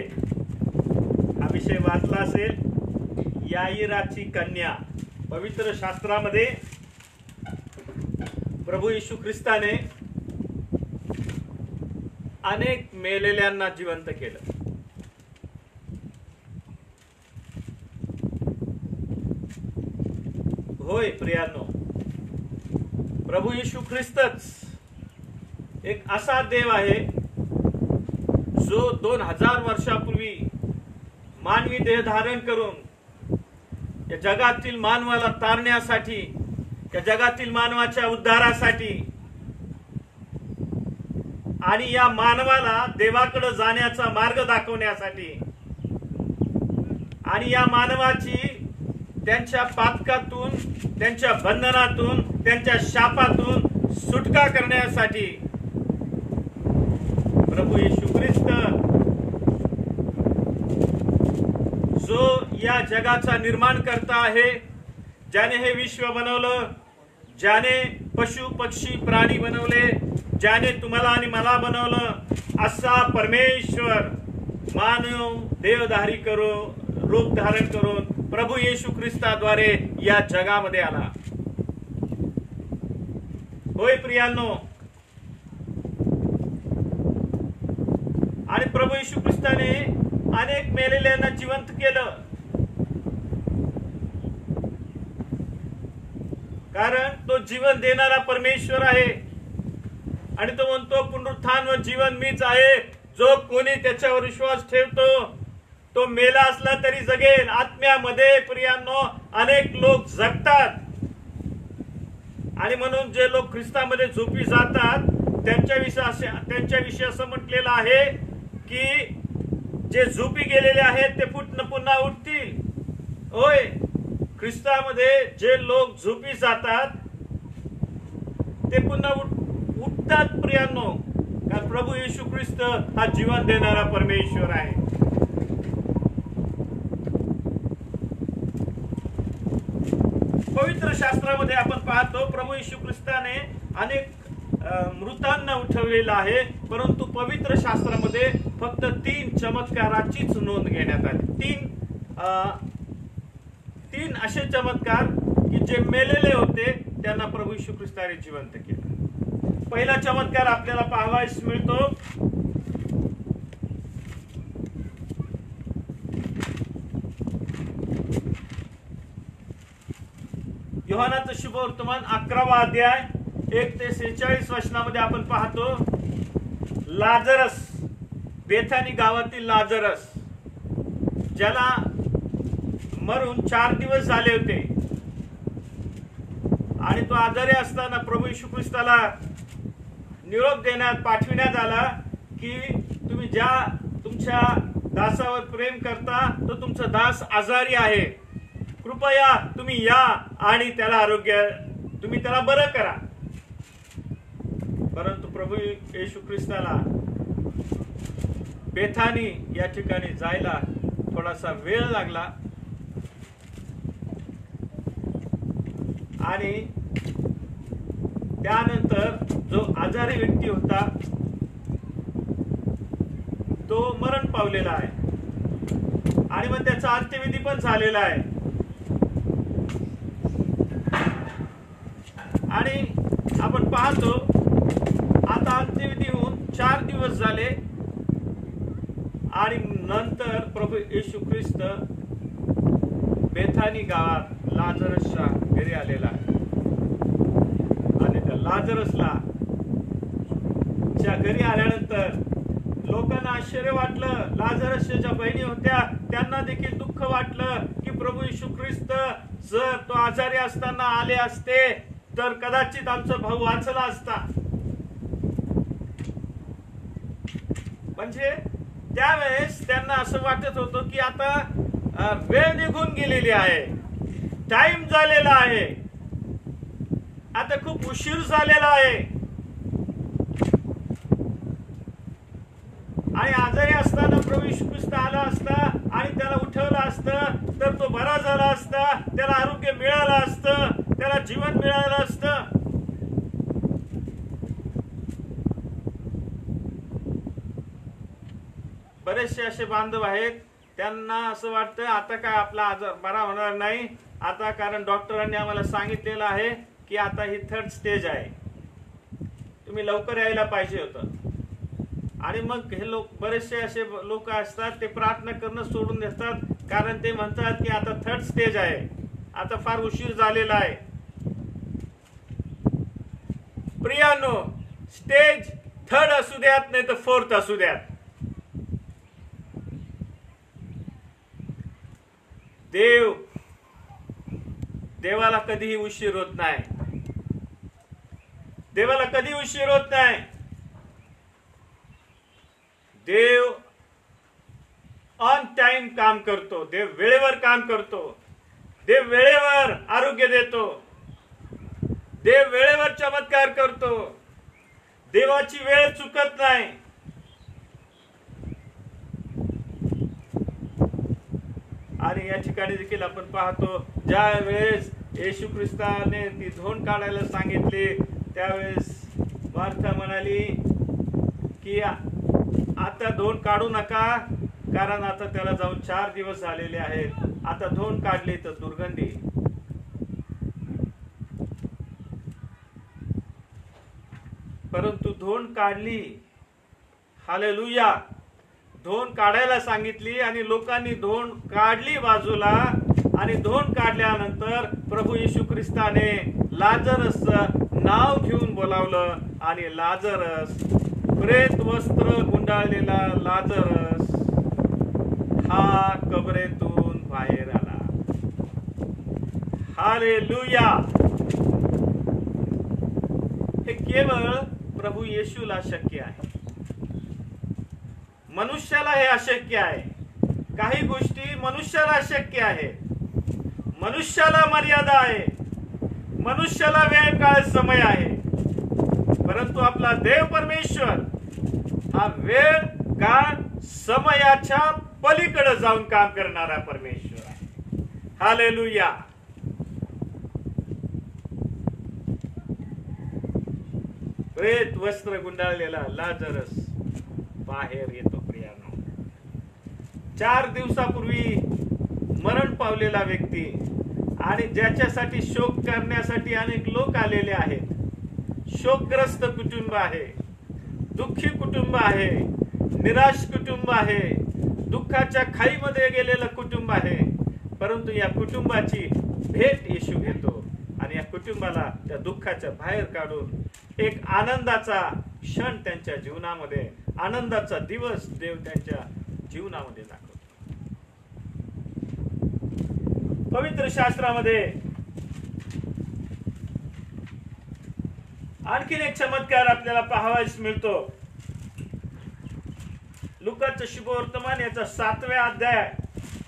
हा विषय वाचला असेल. याईराची कन्या. पवित्र शास्त्रामध्ये प्रभू येशू ख्रिस्ताने अनेक मेलेल्यांना जिवंत केलं. होय प्रियांनो, प्रभू येशू ख्रिस्तच एक असा देव आहे जो 2000 वर्षापूर्वी मानवी देह धारण करून या जगातील मानवाला तारण्यासाठी, या जगातील मानवाच्या उद्धारासाठी आणि या मानवाला देवाकडे जाण्याचा मार्ग दाखवण्यासाठी आणि या मानवाची त्यांच्या पातकातून, त्यांच्या बंधनातून, त्यांच्या शापातून सुटका करण्यासाठी प्रभू येशू ख्रिस्त जो या जगाचा निर्माण करता आहे, ज्याने हे विश्व बनवलं, ज्याने पशु पक्षी प्राणी बनवले, ज्याने तुम्हाला आणि मला बनवलं, असा परमेश्वर मानव देहधारी करून, रूप धारण करून प्रभू येशू ख्रिस्ताद्वारे या जगामध्ये आला. होय प्रियांनो, आणि प्रभू येशू ख्रिस्ताने अनेक मेलेल्यांना जिवंत केलं. कारण तो जीवन देणारा परमेश्वर आहे आणि तो म्हणतो पुनरुत्थान व जीवन मीच आहे. जो कोणी त्याच्यावर विश्वास ठेवतो तो मेला असला तरी जगेल. आत्म्यामध्ये प्रियांनो अनेक लोक जगतात आणि म्हणून जे लोक ख्रिस्तामध्ये झोपी जातात त्यांच्याविषयी असं म्हटलेलं आहे की जे झोपी गेलेले आहेत ते पुन्हा उठतील. होय, ख्रिस्तामध्ये जे लोक झोपी जातात ते पुन्हा उठतात प्रियांनो. कारण प्रभू येशू ख्रिस्त हा जीवन देणारा परमेश्वर आहे. पवित्र शास्त्रामध्ये आपण पाहतो प्रभू येशू ख्रिस्ताने अनेक मृतांना उठवलेलं आहे, परंतु पवित्र शास्त्रामध्ये फक्त 3 चमत्काराचीच नोंद घेण्यात आली. तीन असे चमत्कार की जे मेलेले होते त्यांना प्रभू येशू ख्रिस्ताने जिवंत केलं. पहिला चमत्कार आपल्याला पाहावयास मिळतो योहानाचं शुभवर्तमान 11वा अध्याय 1 ते 46 वचनामध्ये आपण पाहतो लाजरस, बेथानी गावातील लाजरस, ज्याला मरून 4 दिवस झाले होते आणि तो आजारी असताना प्रभू येशू ख्रिस्ताला निरोप पाठविण्यात आला की तुम्ही ज्या तुमच्या दासावर प्रेम करता तो तुमचा दास आजारी आहे, कृपया तुम्ही या आणि तुम्ही त्याला बरं करा. परंतु प्रभू येशू ख्रिस्ताला बेथानी या ठिकाणी जायला थोडासा वेळ लागला आणि त्यानंतर जो आजारी व्यक्ती होता तो मरण पावलेला आहे आणि मग त्याचा अंत्यविधी पण झालेला आहे. आणि आपण पाहतो आता अंत्यविधी होऊन 4 दिवस झाले आणि नंतर प्रभू येशू ख्रिस्त बेथानी गावात लाजरसच्या घरी आलेला आहे आणि त्या लाजरसला च्या घरी आल्यानंतर लोकांना आश्चर्य वाटलं. लाजरसच्या बहिणी होत्या, त्यांना देखील दुःख वाटलं की प्रभू येशू ख्रिस्त जर तो आजारी असताना आले असते तर कदाचित आमचा भाऊ वाचला असता. म्हणजे त्यावेळेस त्यांना असं वाटत होतं की आता वेळ निघून गेलेली आहे, टाइम झालेला आहे, आता खूप उशीर झालेला आहे. आणि आजारी असताना प्रभू येशू ख्रिस्त आला असता आणि त्याला उठवलं असतं तर तो बरा झाला असता, त्याला आरोग्य मिळालं असतं, त्याला जीवन मिळालं असतं. बरेचसे असे बांधव आहेत, त्यांना असं वाटतं आता काय आपला आजार बरा होणार नाही आता, कारण डॉक्टरांनी आम्हाला सांगितलेलं आहे की आता ही 3rd स्टेज आहे, तुम्ही लवकर यायला पाहिजे होतं. आणि मग हे लोक, बरेचसे असे लोक असतात ते प्रार्थना करणं सोडून देतात, कारण ते म्हणतात की आता 3rd स्टेज आहे, आता फार उशीर झालेला आहे. प्रियानो, स्टेज 3rd असू द्यात नाही तर 4th असू द्यात, देवाला कधीही उशीर होत नाही. देवाला कधी उशीर होत नाही. देव ऑन टाइम काम करतो, देव वेळेवर काम करतो, देव वेळेवर आरोग्य देतो, देव वेळेवर चमत्कार करतो, देवाची वेळ चुकत नाही. आणि या ठिकाणी देखील आपण पाहतो ज्या वेळेस येशू ख्रिस्ताने ती धोंड काढायला सांगितली त्यावेळेस मार्था म्हणाली की आता धोंड काढू नका, कारण आता त्याला जाऊन 4 दिवस झालेले आहेत, आता धोंड काढली तर दुर्गंधी. परंतु धोंड काढली, हालेलुया, धोंड काढायला सांगितली आणि लोकांनी धोंड काढली बाजूला. आणि धोंड काढल्यानंतर प्रभू येशू ख्रिस्ताने लाजरसचं नाव घेऊन बोलावलं आणि लाजरस, प्रेत वस्त्र गुंडाळलेला लाजरस हा कबरेतून बाहेर आला. हालेलुया. हे केवळ प्रभू येशूला शक्य आहे, मनुष्याला हे अशक्य आहे. काही गोष्टी मनुष्याला अशक्य आहे, मनुष्याला मर्यादा आहे, मनुष्याला वेळ काळ समय आहे. परंतु आपला देव परमेश्वर हा वेळ काळ समयाच्या पलीकडे जाऊन काम करणारा परमेश्वर आहे. हालेलुया. प्रेत वस्त्र गुंडाळलेला लाजरस बाहेर येतो. प्रियानो, 4 दिवसापूर्वी मरण पावलेला व्यक्ती आणि ज्याच्यासाठी शोक करण्यासाठी अनेक लोक आलेले आहेत, शोकग्रस्त कुटुंब आहे, दुःखी कुटुंब आहे, निराश कुटुंब आहे, दुःखाच्या खाईमध्ये गेलेलं कुटुंब आहे. परंतु या कुटुंबाची भेट येशू घेतो आणि या कुटुंबाला त्या दुःखाच्या बाहेर काढून एक आनंदाचा क्षण त्यांच्या जीवनामध्ये, आनंदाचा दिवस देव त्यांच्या जीवनामध्ये दाखवतो. पवित्र शास्त्रामध्ये आणखीन एक चमत्कार आपल्याला पाहावयास मिळतो. लुकाचं शुभवर्तमान याचा 7व्या अध्याय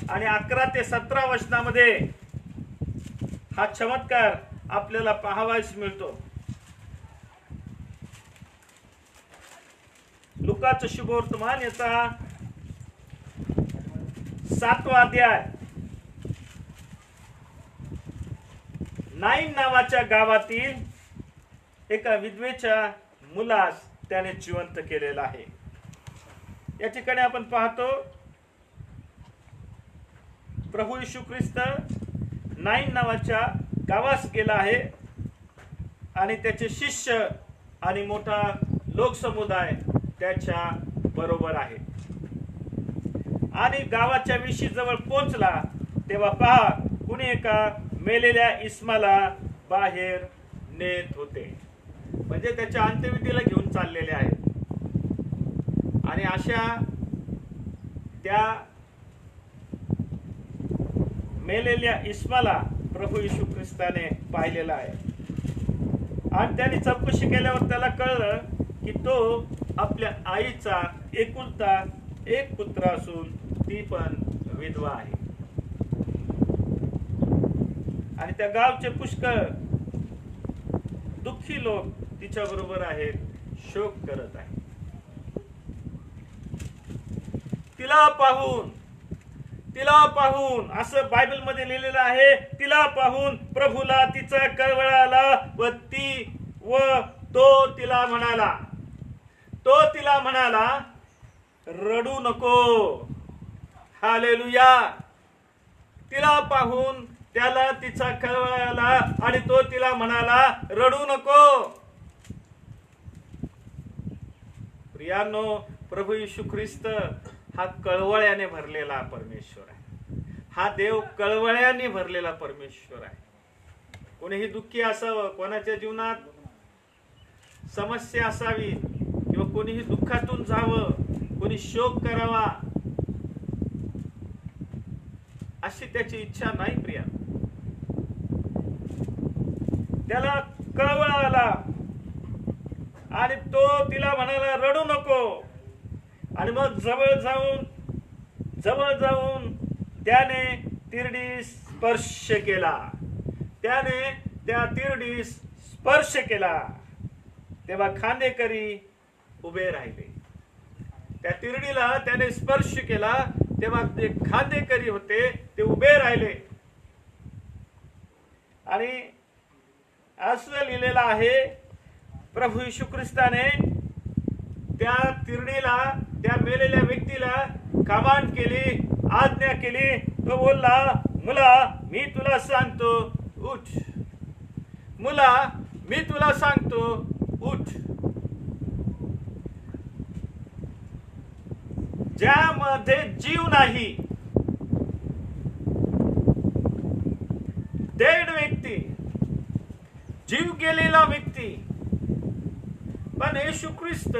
आणि 11 ते 17 वचनामध्ये हा चमत्कार आपल्याला पाहावयास मिळतो. लुकाचं शुभवर्तमान याचा 7वा अध्याय, नाईन नावाच्या गावातील एका विधवेच्या मुलास त्याने जिवंत केलेला आहे. या ठिकाणी आपण पाहतो प्रभू येशू ख्रिस्त नाईन नावाच्या गावास गेला आहे आणि त्याचे शिष्य आणि मोठा लोकसमुदाय त्याच्या बरोबर आहे. आणि गावाच्या विशी जवळ पोहोचला तेव्हा पहा, कुणी एका मेलेल्या इस्माला बाहेर नेत होते. म्हणजे त्याच्या अंत्यविधीला घेऊन चाललेले आहेत. आणि अशा त्या मेलेल्या इस्माला प्रभू येशू ख्रिस्ताने पाहिलेला आहे. आणि त्याने चौकशी केल्यावर त्याला कळलं की तो आपल्या आईचा एकुलता एक पुत्र असून ती पण विधवा आहे. आणि त्या गावचे पुष्कळ दुःखी लोक तिच्या बरोबर आहेत, शोक करत आहेत. तिला पाहून असं बायबल मध्ये लिहिलेलं आहे, तिला पाहून प्रभूला तिचा कळवळा आला व तो तिला म्हणाला रडू नको. हालेलुया. तिला पाहून त्याला तिचा कळवळा आला आणि तो तिला म्हणाला रडू नको. प्रियानो, प्रभू येशू ख्रिस्त हा कळवळ्याने भरलेला परमेश्वर आहे. हा देव कळवळ्याने भरलेला परमेश्वर आहे. कोणीही दुःखी असावं, कोणाच्या जीवनात समस्या असावी किंवा कोणीही दुःखातून जावं, कोणी शोक करावा अशी त्याची इच्छा नाही. प्रिया, त्याला कळवळा आला आणि तो तिला म्हणाला रडू नको. आणि मग जवळ जाऊन त्याने तिरडी स्पर्श केला. तेव्हा खांदेकरी उभे राहिले. त्या तिरडीला त्याने स्पर्श केला तेव्हा ते खांदेकरी होते, ते उभे राहिले. आणि असं लिहिलेलं आहे, प्रभू येशू ख्रिस्ताने त्या तिरडीला, त्या मेलेल्या व्यक्तीला कमांड केली, आज्ञा केली. तो बोलला, मुला मी तुला सांगतो उठ. मुला मी तुला सांगतो उठ. ज्यामध्ये जीव नाही, डेड व्यक्ती, जीव गेलेला व्यक्ती, पण येशू ख्रिस्त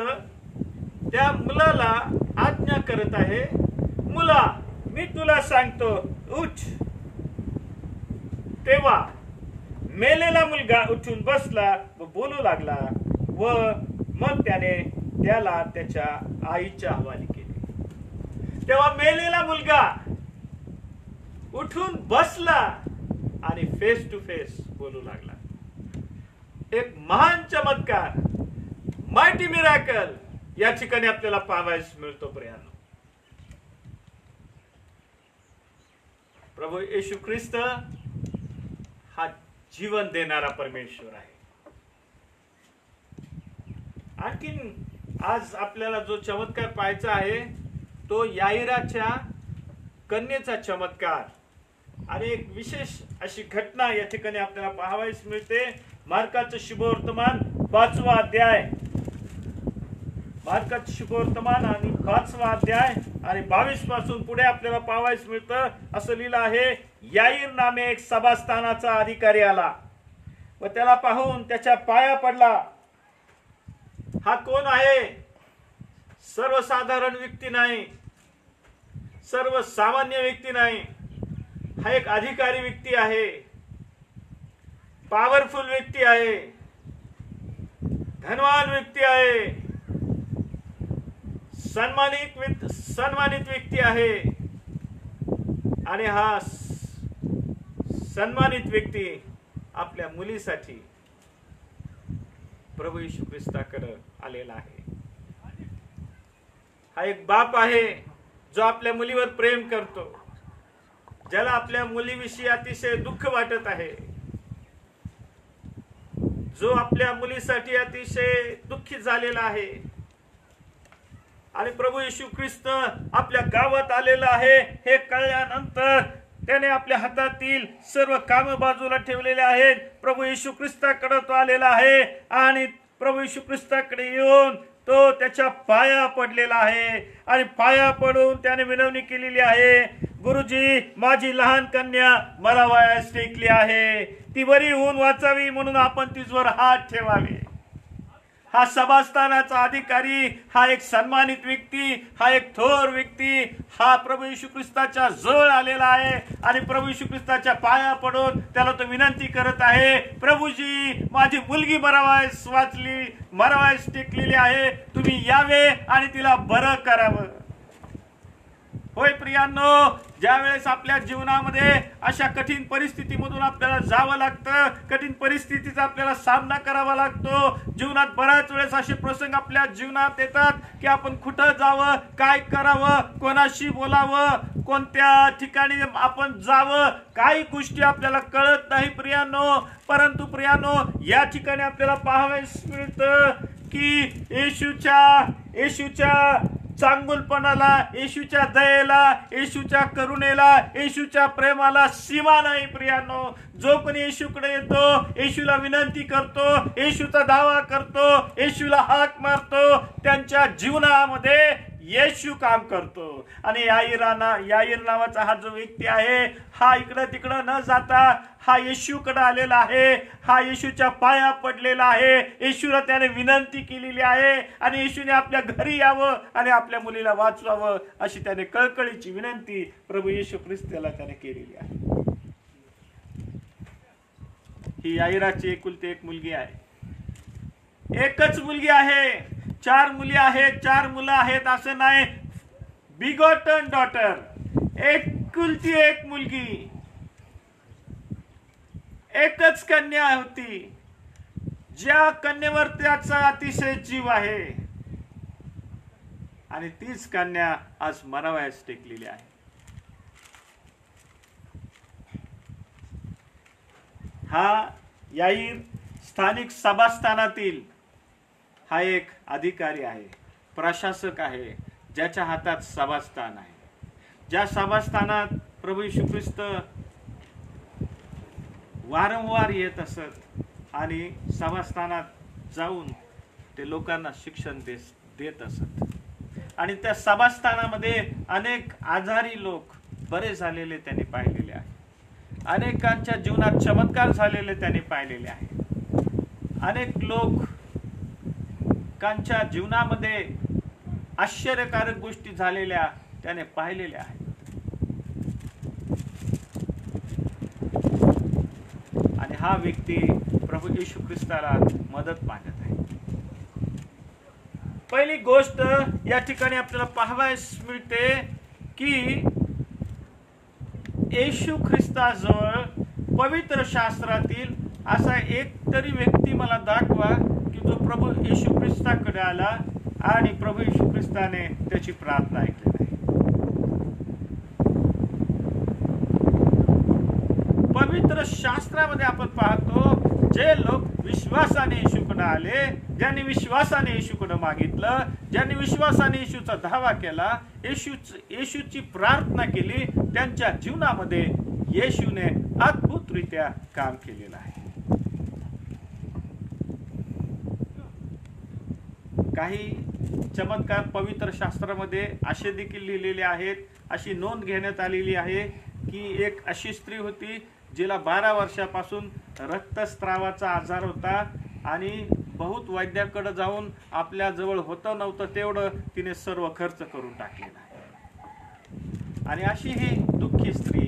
त्या मुलाला आज्ञा करत आहे, मुला मी तुला सांगतो उठ. तेव्हा मेलेला मुलगा उठून बसला व बोलू लागला व मग त्याने त्याला त्याच्या आईच्या हवाली केले. तेव्हा मेलेला मुलगा उठून बसला आणि फेस टू फेस बोलू लागला. एक महान चमत्कार, मायटी मिरॅकल या ठिकाणी आपल्याला पाहावयास मिळतो. प्रियानो, प्रभू येशू ख्रिस्त हा जीवन देणारा परमेश्वर आहे. आणखीन आज आपल्याला जो चमत्कार पाहायचा आहे तो याईराच्या कन्येचा चमत्कार. आणि एक विशेष अशी घटना या ठिकाणी आपल्याला पाहावयास मिळते. मार्काचं शुभवर्तमान 5वा अध्याय, मार्काचं शुभवर्तमान आणि 5वा अध्याय आणि 22 पासून पुढे आपल्याला पाहावयास मिळतं. असं लिहिलं आहे, याईर नामे एक सभास्थानाचा अधिकारी आला व त्याला पाहून त्याच्या पाया पडला. हा कोण आहे? सर्वसाधारण व्यक्ती नाही, सर्वसामान्य व्यक्ती नाही. हा एक अधिकारी व्यक्ती आहे, पॉवरफुल व्यक्ती आहे, धनवान व्यक्ती आहे, सन्मानित व्यक्ती आहे. आणि हा सन्मानित व्यक्ती आपल्या मुलीसाठी प्रभू येशू ख्रिस्ताकडे आलेला आहे. हा एक बाप आहे जो आपल्या मुलीवर प्रेम करतो. ज्याला आपल्या मुलीविषयी अतिशय दुःख वाटत आहे, जो आपल्या मुलीसाठी अतिशय दुःखी झालेला आहे, आणि प्रभू येशू ख्रिस्त आपल्या गावात आलेला आहे हे कळल्यानंतर त्याने आपल्या हातातील सर्व काम बाजूला ठेवलेले आहेत. प्रभू येशू ख्रिस्ताकडे तो आलेला आहे आणि प्रभू येशू ख्रिस्ताकडे येऊन तो त्याच्या पाया पडलेला आहे आणि पाया पडून त्याने विनवणी केलेली आहे, गुरुजी, माझी लहान कन्या मला वयास टेकली आहे, ती बरी होऊन वाचावी म्हणून आपण तिच्यावर हात ठेवावे. हा सभास्थानाचा अधिकारी, हा एक सन्मानित व्यक्ती, हा एक थोर व्यक्ती, हा प्रभू येशू ख्रिस्ताच्या जवळ आलेला आहे आणि प्रभू येशू ख्रिस्ताच्या पाया पडून त्याला तो विनंती करत आहे, प्रभूजी, माझी मुलगी मरावायस वाचली, मरावायस टेकलेली आहे, तुम्ही यावे आणि तिला बरं करावं. होय प्रियांनो, ज्या वेळेस आपल्या जीवनामध्ये अशा कठीण परिस्थितीमधून आपल्याला जावं लागतं, कठीण परिस्थितीचा आपल्याला सामना करावा लागतो. जीवनात बऱ्याच वेळेस असे प्रसंग आपल्या जीवनात येतात की आपण कुठं जावं, काय करावं, कोणाशी बोलावं, कोणत्या ठिकाणी आपण जावं, काही गोष्टी आपल्याला कळत नाही प्रियांनो. परंतु प्रियांनो, या ठिकाणी आपल्याला पाहावयास मिळतं की येशूच्या चांगुलपणाला, येशूच्या दयेला, येशूच्या करुणेला, येशूच्या प्रेमाला सीमा नाही प्रियांनो. जो कोणी येशूकडे येतो, येशूला विनंती करतो, येशूचा दावा करतो, येशूला हाक मारतो, त्यांच्या जीवनामध्ये येशू काम करतो. आणि याईर नावाचा हा जो व्यक्ती आहे, हा इकडं तिकडं न जाता हा येशूकडे आलेला आहे, हा येशूच्या पाया पडलेला आहे, येशूला त्याने विनंती केलेली आहे आणि येशूने आपल्या घरी यावं आणि आपल्या मुलीला वाचवावं अशी त्याने कळकळीची विनंती प्रभू येशू ख्रिस्ताला त्याने केलेली आहे. ही याईराची एकुलती एक मुलगी आहे, एकच मुलगी आहे. 4 मुली आहेत, 4 मुलं आहेत असं नाही, बिगॉटन डॉटर, एकुलती एक मुलगी, एकच कन्या होती, ज्या कन्येवर त्याचा अतिशय जीव आहे आणि तीच कन्या आज मरावयास टेकलेली आहे. हा याईर स्थानिक सभास्थानातील हा एक अधिकारी आहे, प्रशासक आहे, ज्याच्या हातात सभास्थान आहे. ज्या सभास्थानात प्रभू येशू ख्रिस्त वारंवार येत असत आणि सभास्थानात जाऊन ते लोकांना शिक्षण देत असत. आणि त्या सभास्थानामध्ये अनेक आजारी लोक बरे झालेले त्यांनी पाहिलेले आहे, अनेकांच्या जीवनात चमत्कार झालेले त्यांनी पाहिलेले आहे, अनेक लोकांच्या जीवनामध्ये आश्चर्यकारक गोष्टी झालेल्या त्याने पाहिलेल्या आहेत. आणि हा व्यक्ती प्रभू येशू ख्रिस्ताला मदत मागत आहे. पहिली गोष्ट या ठिकाणी आपल्याला पाहावयास मिळते की येशू ख्रिस्ताजवळ पवित्र शास्त्रातील असा एक तरी व्यक्ती मला दाखवा की जो प्रभू येशू ख्रिस्ताकडे आला आणि प्रभू येशू ख्रिस्ताने त्याची प्रार्थना ऐकली नाही. पवित्र शास्त्रामध्ये आपण पाहतो जे लोक विश्वासाने येशूकडे आले, ज्यांनी विश्वासाने येशूकडे मागितलं, ज्यांनी विश्वासाने येशूचा धावा केला, येशूची प्रार्थना केली, त्यांच्या जीवनामध्ये येशूने अद्भुतरित्या काम केलेलं आहे. काही चमत्कार पवित्र शास्त्रामध्ये असे देखील लिहिलेले आहेत, अशी नोंद घेण्यात आलेली आहे की एक अशी स्त्री होती जिला 12 वर्षापासून रक्तस्रावाचा आजार होता आणि बहुत वैद्याकडे जाऊन आपल्या जवळ होतं नव्हतं तेवढं तिने सर्व खर्च करून टाकलेला आहे. आणि अशी ही दुःखी स्त्री,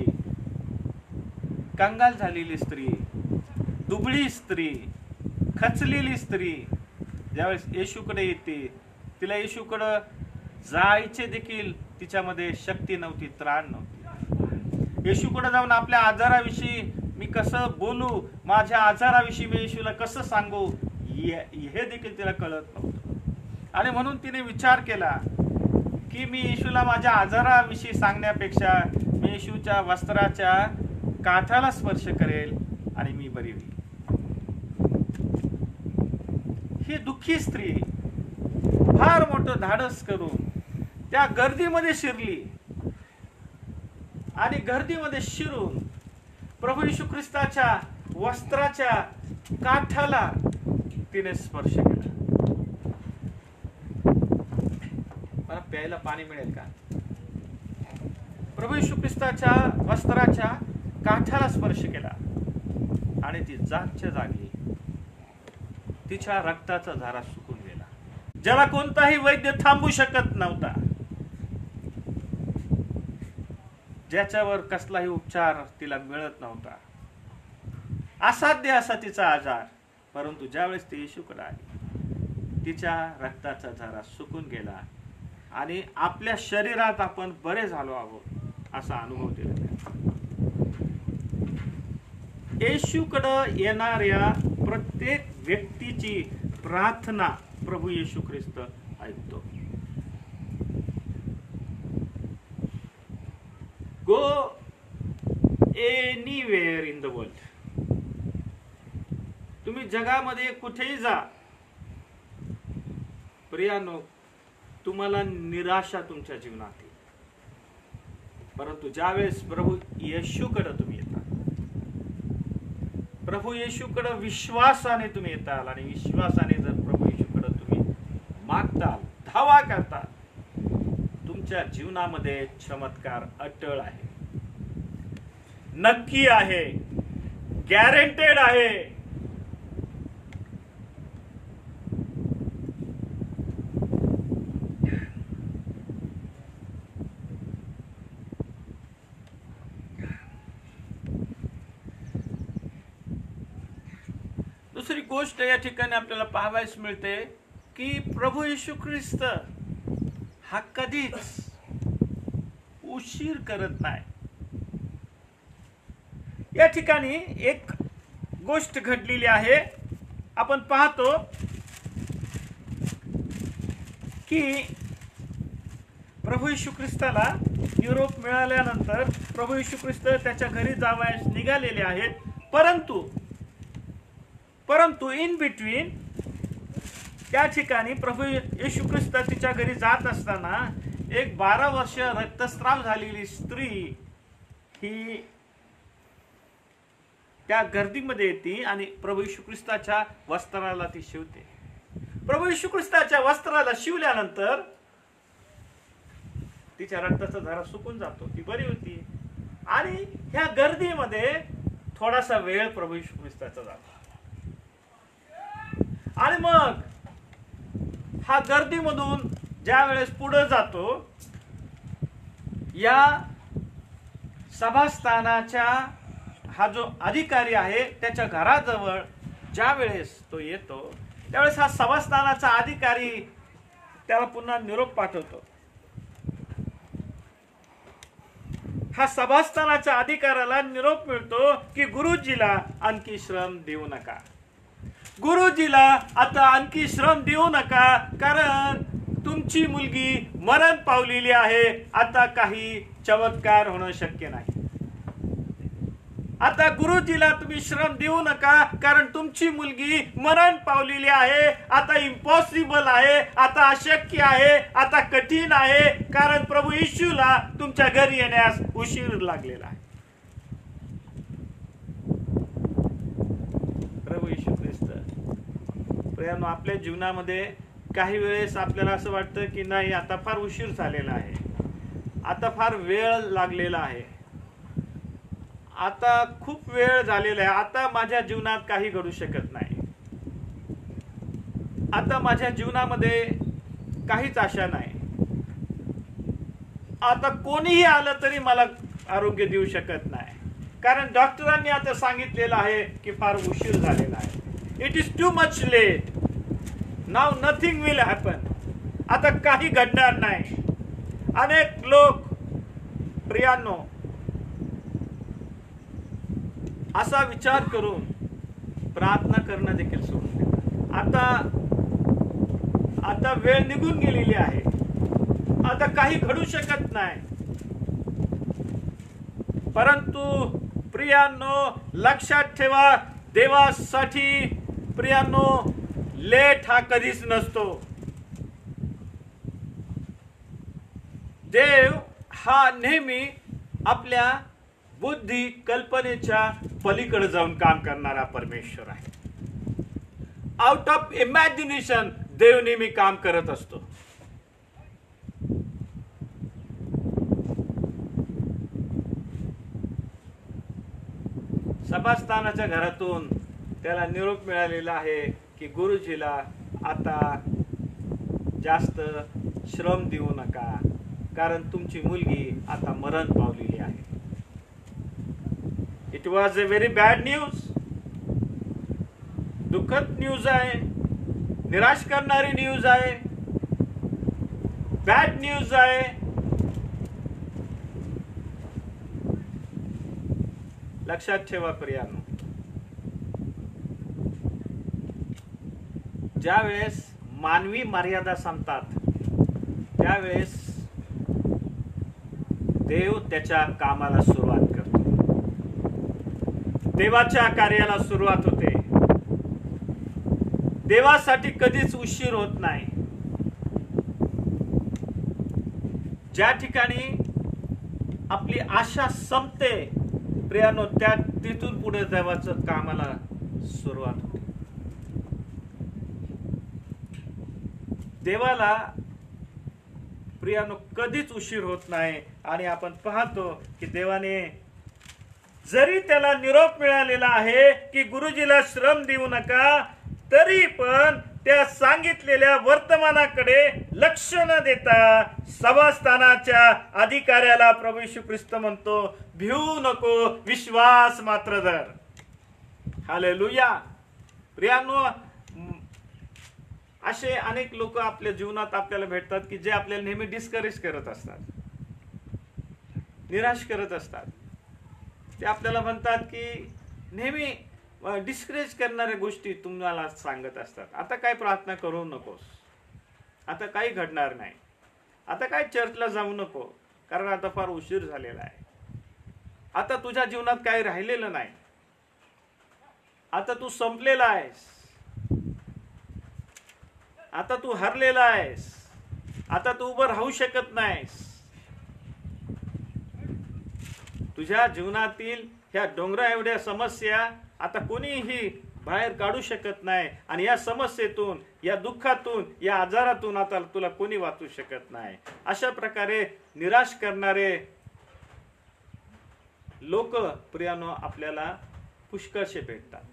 कंगाल झालेली स्त्री, दुबळी स्त्री, खचलेली स्त्री ज्यावेळेस येशूकडे येते, तिला येशूकडे जायचे देखील तिच्यामध्ये शक्ती नव्हती, त्राण नव्हती. येशूकडे जाऊन आपल्या आजाराविषयी मी कसं बोलू, माझ्या आजाराविषयी मी येशूला कसं सांगू, हे देखील तिला कळत नव्हतं. आणि म्हणून तिने विचार केला की मी येशूला माझ्या आजाराविषयी सांगण्यापेक्षा मी येशूच्या वस्त्राच्या काठाला स्पर्श करेल आणि मी बरी होईल. ही दुःखी स्त्री फार मोठं धाडस करून त्या गर्दीमध्ये शिरली आणि गर्दीमध्ये शिरून प्रभू येशू ख्रिस्ताच्या वस्त्राच्या काठाला तिने स्पर्श केला. मला प्यायला पाणी मिळेल का? प्रभू येशू ख्रिस्ताच्या वस्त्राच्या काठाला स्पर्श केला आणि ती जागच्या जागी तिच्या रक्ताचा धारा सुकून गेला. ज्याला कोणताही वैद्य थांबू शकत नव्हता, ज्याच्यावर कसलाही उपचार तिला मिळत नव्हता, असाध्य असा तिचा आजार, परंतु ज्यावेळेस ती येशूकडे आली तिच्या रक्ताचा धारा सुकून गेला आणि आपल्या शरीरात आपण बरे झालो आहोत असा अनुभव दिला. येशूकडे येणाऱ्या प्रत्येक व्यक्तीची प्रार्थना प्रभू येशू ख्रिस्त ऐकतो. गो एनीवेअर इन द वर्ल्ड, तुम्ही जगामध्ये कुठेही जा, प्रियानो, तुम्हाला निराशा तुमच्या जीवनात येईल, परंतु ज्यावेळेस प्रभू येशूकडे तुम्ही येता, प्रभू येशूकडे विश्वासाने तुम्ही येताल आणि विश्वासाने जर प्रभू येशूकडे तुम्ही मागताल, धावा करताल, तुमच्या जीवनामध्ये चमत्कार अटळ आहे, नक्की आहे, गॅरंटेड आहे. दुसरी गोष्ट या ठिकाणी आपल्याला पाहावयास मिळते की प्रभू येशू ख्रिस्त हा कधीच उशीर करत नाही. या ठिकाणी एक गोष्ट घडलेली आहे. आपण पाहतो की प्रभू येशू ख्रिस्ताला निरोप मिळाल्यानंतर प्रभू येशू ख्रिस्त त्याच्या घरी जावयास निघालेले आहेत, परंतु इन बिटवीन त्या ठिकाणी प्रभू येशू ख्रिस्त तिच्या घरी जात असताना एक 12 वर्ष रक्तस्राव झालेली स्त्री ही त्या गर्दीमध्ये येते आणि प्रभू येशू ख्रिस्ताच्या वस्त्राला ती शिवते. प्रभू येशू ख्रिस्ताच्या वस्त्राला शिवल्यानंतर तिच्या रक्ताचा धारा सुकून जातो, ती बरी होती. आणि ह्या गर्दीमध्ये थोडासा वेळ प्रभू येशू ख्रिस्ताचा जातो आणि मग हा गर्दीमधून ज्या वेळेस पुढे जातो, या सभास्थानाच्या हा जो अधिकारी आहे त्याच्या घराजवळ ज्या वेळेस तो येतो, त्यावेळेस हा सभास्थानाचा अधिकारी त्याला पुन्हा निरोप पाठवतो. हा सभास्थानाच्या अधिकाऱ्याला निरोप मिळतो की गुरुजीला आणखी श्रम देऊ नका, गुरुजीला आता आणखी श्रम देऊ नका, कारण तुमची मुलगी मरण पावलेली आहे, आता काही चमत्कार होणं शक्य नाही. आता गुरुजीला तुम्ही श्रम देऊ नका, कारण तुमची मुलगी मरण पावलेली आहे, आता इम्पॉसिबल आहे, आता अशक्य आहे, आता कठीण आहे, कारण प्रभू येशूला तुमच्या घरी येण्यास उशीर लागलेला आहे. प्रभू येशू ख्रिस्त प्रियानो, आपल्या जीवनामध्ये काही वेळेस आपल्याला असं वाटतं की नाही, आता फार उशीर झालेला आहे, आता फार वेळ लागलेला आहे, आता खूप वेळ झालेला आहे, आता माझ्या जीवनात काही घडू शकत नाही, आता माझ्या जीवनामध्ये काहीच आशा नाही, आता कोणीही आलं तरी मला आरोग्य देऊ शकत नाही, कारण डॉक्टरांनी आता सांगितलेलं आहे की फार उशीर झालेला आहे. It is too much late, now nothing will happen, आता काही घडणार नाही. अनेक लोक प्रियांनो असा विचार करून प्रार्थना करणं देखील सोडून देतात. आता वेळ निघून गेलेली आहे, आता काही घडू शकत नाही. परंतु प्रियांनो लक्षात ठेवा, देवासाठी प्रियांनो लेट हा कधीच नसतो. देव हा नेहमी आपल्या बुद्धी कल्पनेच्या पलीकडे जाऊन काम करणारा परमेश्वर आहे. आउट ऑफ इमॅजिनेशन देव नेहमी काम करत असतो. सभास्थानाच्या घरातून त्याला निरोप मिळालेला आहे की गुरुजीला आता जास्त श्रम देऊ नका, कारण तुमची मुलगी आता मरण पावलेली आहे. It was a very bad news. दुःखद न्यूज आहे, निराश करणारी न्यूज आहे, बॅड न्यूज आहे. लक्षात ठेवा प्रियांनो, ज्या वेळेस मानवी मर्यादा संपतात त्यावेळेस देव त्याच्या कामाला सुरुवात करतो. देवाच्या कार्याला सुरुवात होते. देवासाठी कधीच उशीर होत नाही. ज्या ठिकाणी आपली आशा संपते प्रियानो, त्या तिथून पुढे देवाचं कामाला सुरुवात होते. देवाला प्रियानो कधीच उशीर होत नाही. आणि आपण पाहतो की देवाने जरी त्याला निरोप मिळालेला आहे की गुरुजीला श्रम देऊ नका, तरी पण त्या सांगितलेल्या वर्तमानाकडे लक्ष न देता सभास्थानाच्या अधिकाऱ्याला प्रभू येशू ख्रिस्त म्हणतो, भिवू नको, विश्वास मात्र धर. हालेलुया. प्रियांनो, असे अनेक लोक आपल्या जीवनात आपल्याला भेटतात की जे आपल्याला नेहमी डिस्करेज करत असतात, निराश करत असतात. ते आपल्याला म्हणतात की नेहमी डिस्करेज करणाऱ्या गोष्टी तुम्हाला सांगत असतात. आता काय प्रार्थना करू नकोस, आता काही घडणार नाही, आता काय चर्चला जाऊ नको, कारण आता फार उशीर झालेला आहे, आता तुझ्या जीवनात काही राहिलेलं नाही, आता तू संपलेला आहेस, आता तू हरलेला आहेस, आता तू उभं राहू शकत नाहीस. तुझ्या जीवनातील ह्या डोंगरा एवढ्या समस्या आता कोणीही बाहेर काढू शकत नाही. आणि या समस्येतून, या दुःखातून, या आजारातून आता तुला कोणी वाचू शकत नाही. अशा प्रकारे निराश करणारे लोक प्रियानो आपल्याला पुष्कळशे भेटतात.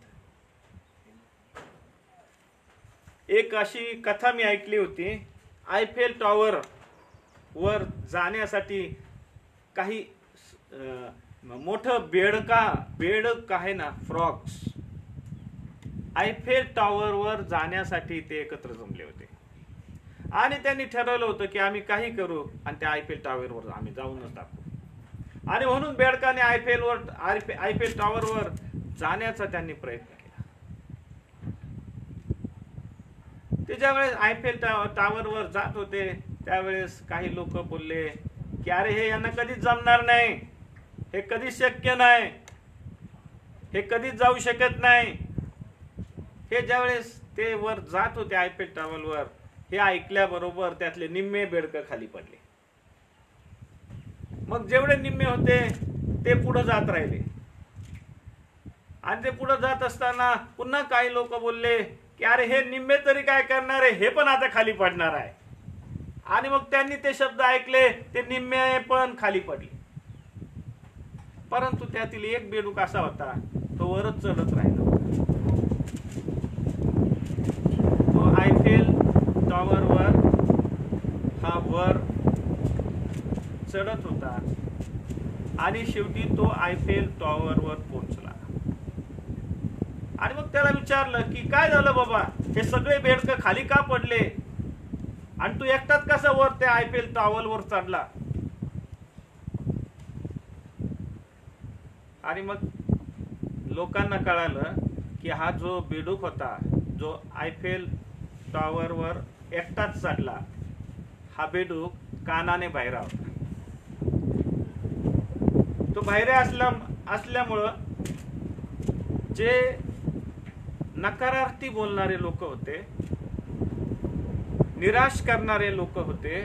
एक अशी कथा मी ऐकली होती. आयफेल टॉवर वर जाण्यासाठी काही मोठं बेडक आहे ना, फ्रॉग्स, आयफेल टॉवर वर जाण्यासाठी ते एकत्र जमले होते. आणि त्यांनी ठरवलं होतं की आम्ही काही करू आणि त्या आयफेल टॉवर वर आम्ही जाऊनच टाकू. आणि म्हणून बेडकाने आयफेल टॉवर वर जाण्याचा त्यांनी प्रयत्न केला. ते ज्यावेळेस आयफेल टॉवर वर जात होते त्यावेळेस काही लोक बोलले की अरे हे यांना कधीच जमणार नाही, हे कधीच शक्य नाही, हे कधीच जाऊ शकत नाही. हे ज्यावेळेस ते वर जात होते आयफेल टॉवर वर, हे ऐकल्याबरोबर त्यातले निम्मे बेडकं खाली पडले. मग जेवढे निम्मे होते ते पुढे जात राहिले. आणि ते पुढे जात असताना पुन्हा काही लोक बोलले की अरे हे निम्मे तरी काय करणार आहे, हे पण आता खाली पडणार आहे. आणि मग त्यांनी ते शब्द ऐकले, ते निम्मे पण खाली पडले. परंतु त्यातील एक बेडूक असा होता, तो वरच चढत राहिला. तो आयफेल टॉवर वर हा वर चढत होता आणि शेवटी तो आयफेल टॉवर वर पोहोचला. आणि मग त्याला विचारलं की काय झालं बाबा, हे सगळे बेडकं खाली का पडले आणि तू एकटाच कसा वर त्या आयफेल टॉवर वर चढला. आणि मग लोकांना कळालं की हा जो बेडूक होता, जो आयफेल टॉवर वर एकटाच चढला, हा बेडूक कानाने बाहेर होता. तो बाहेर असल्यामुळं जे नकारार्थी बोलणारे लोक होते, निराश करणारे लोक होते,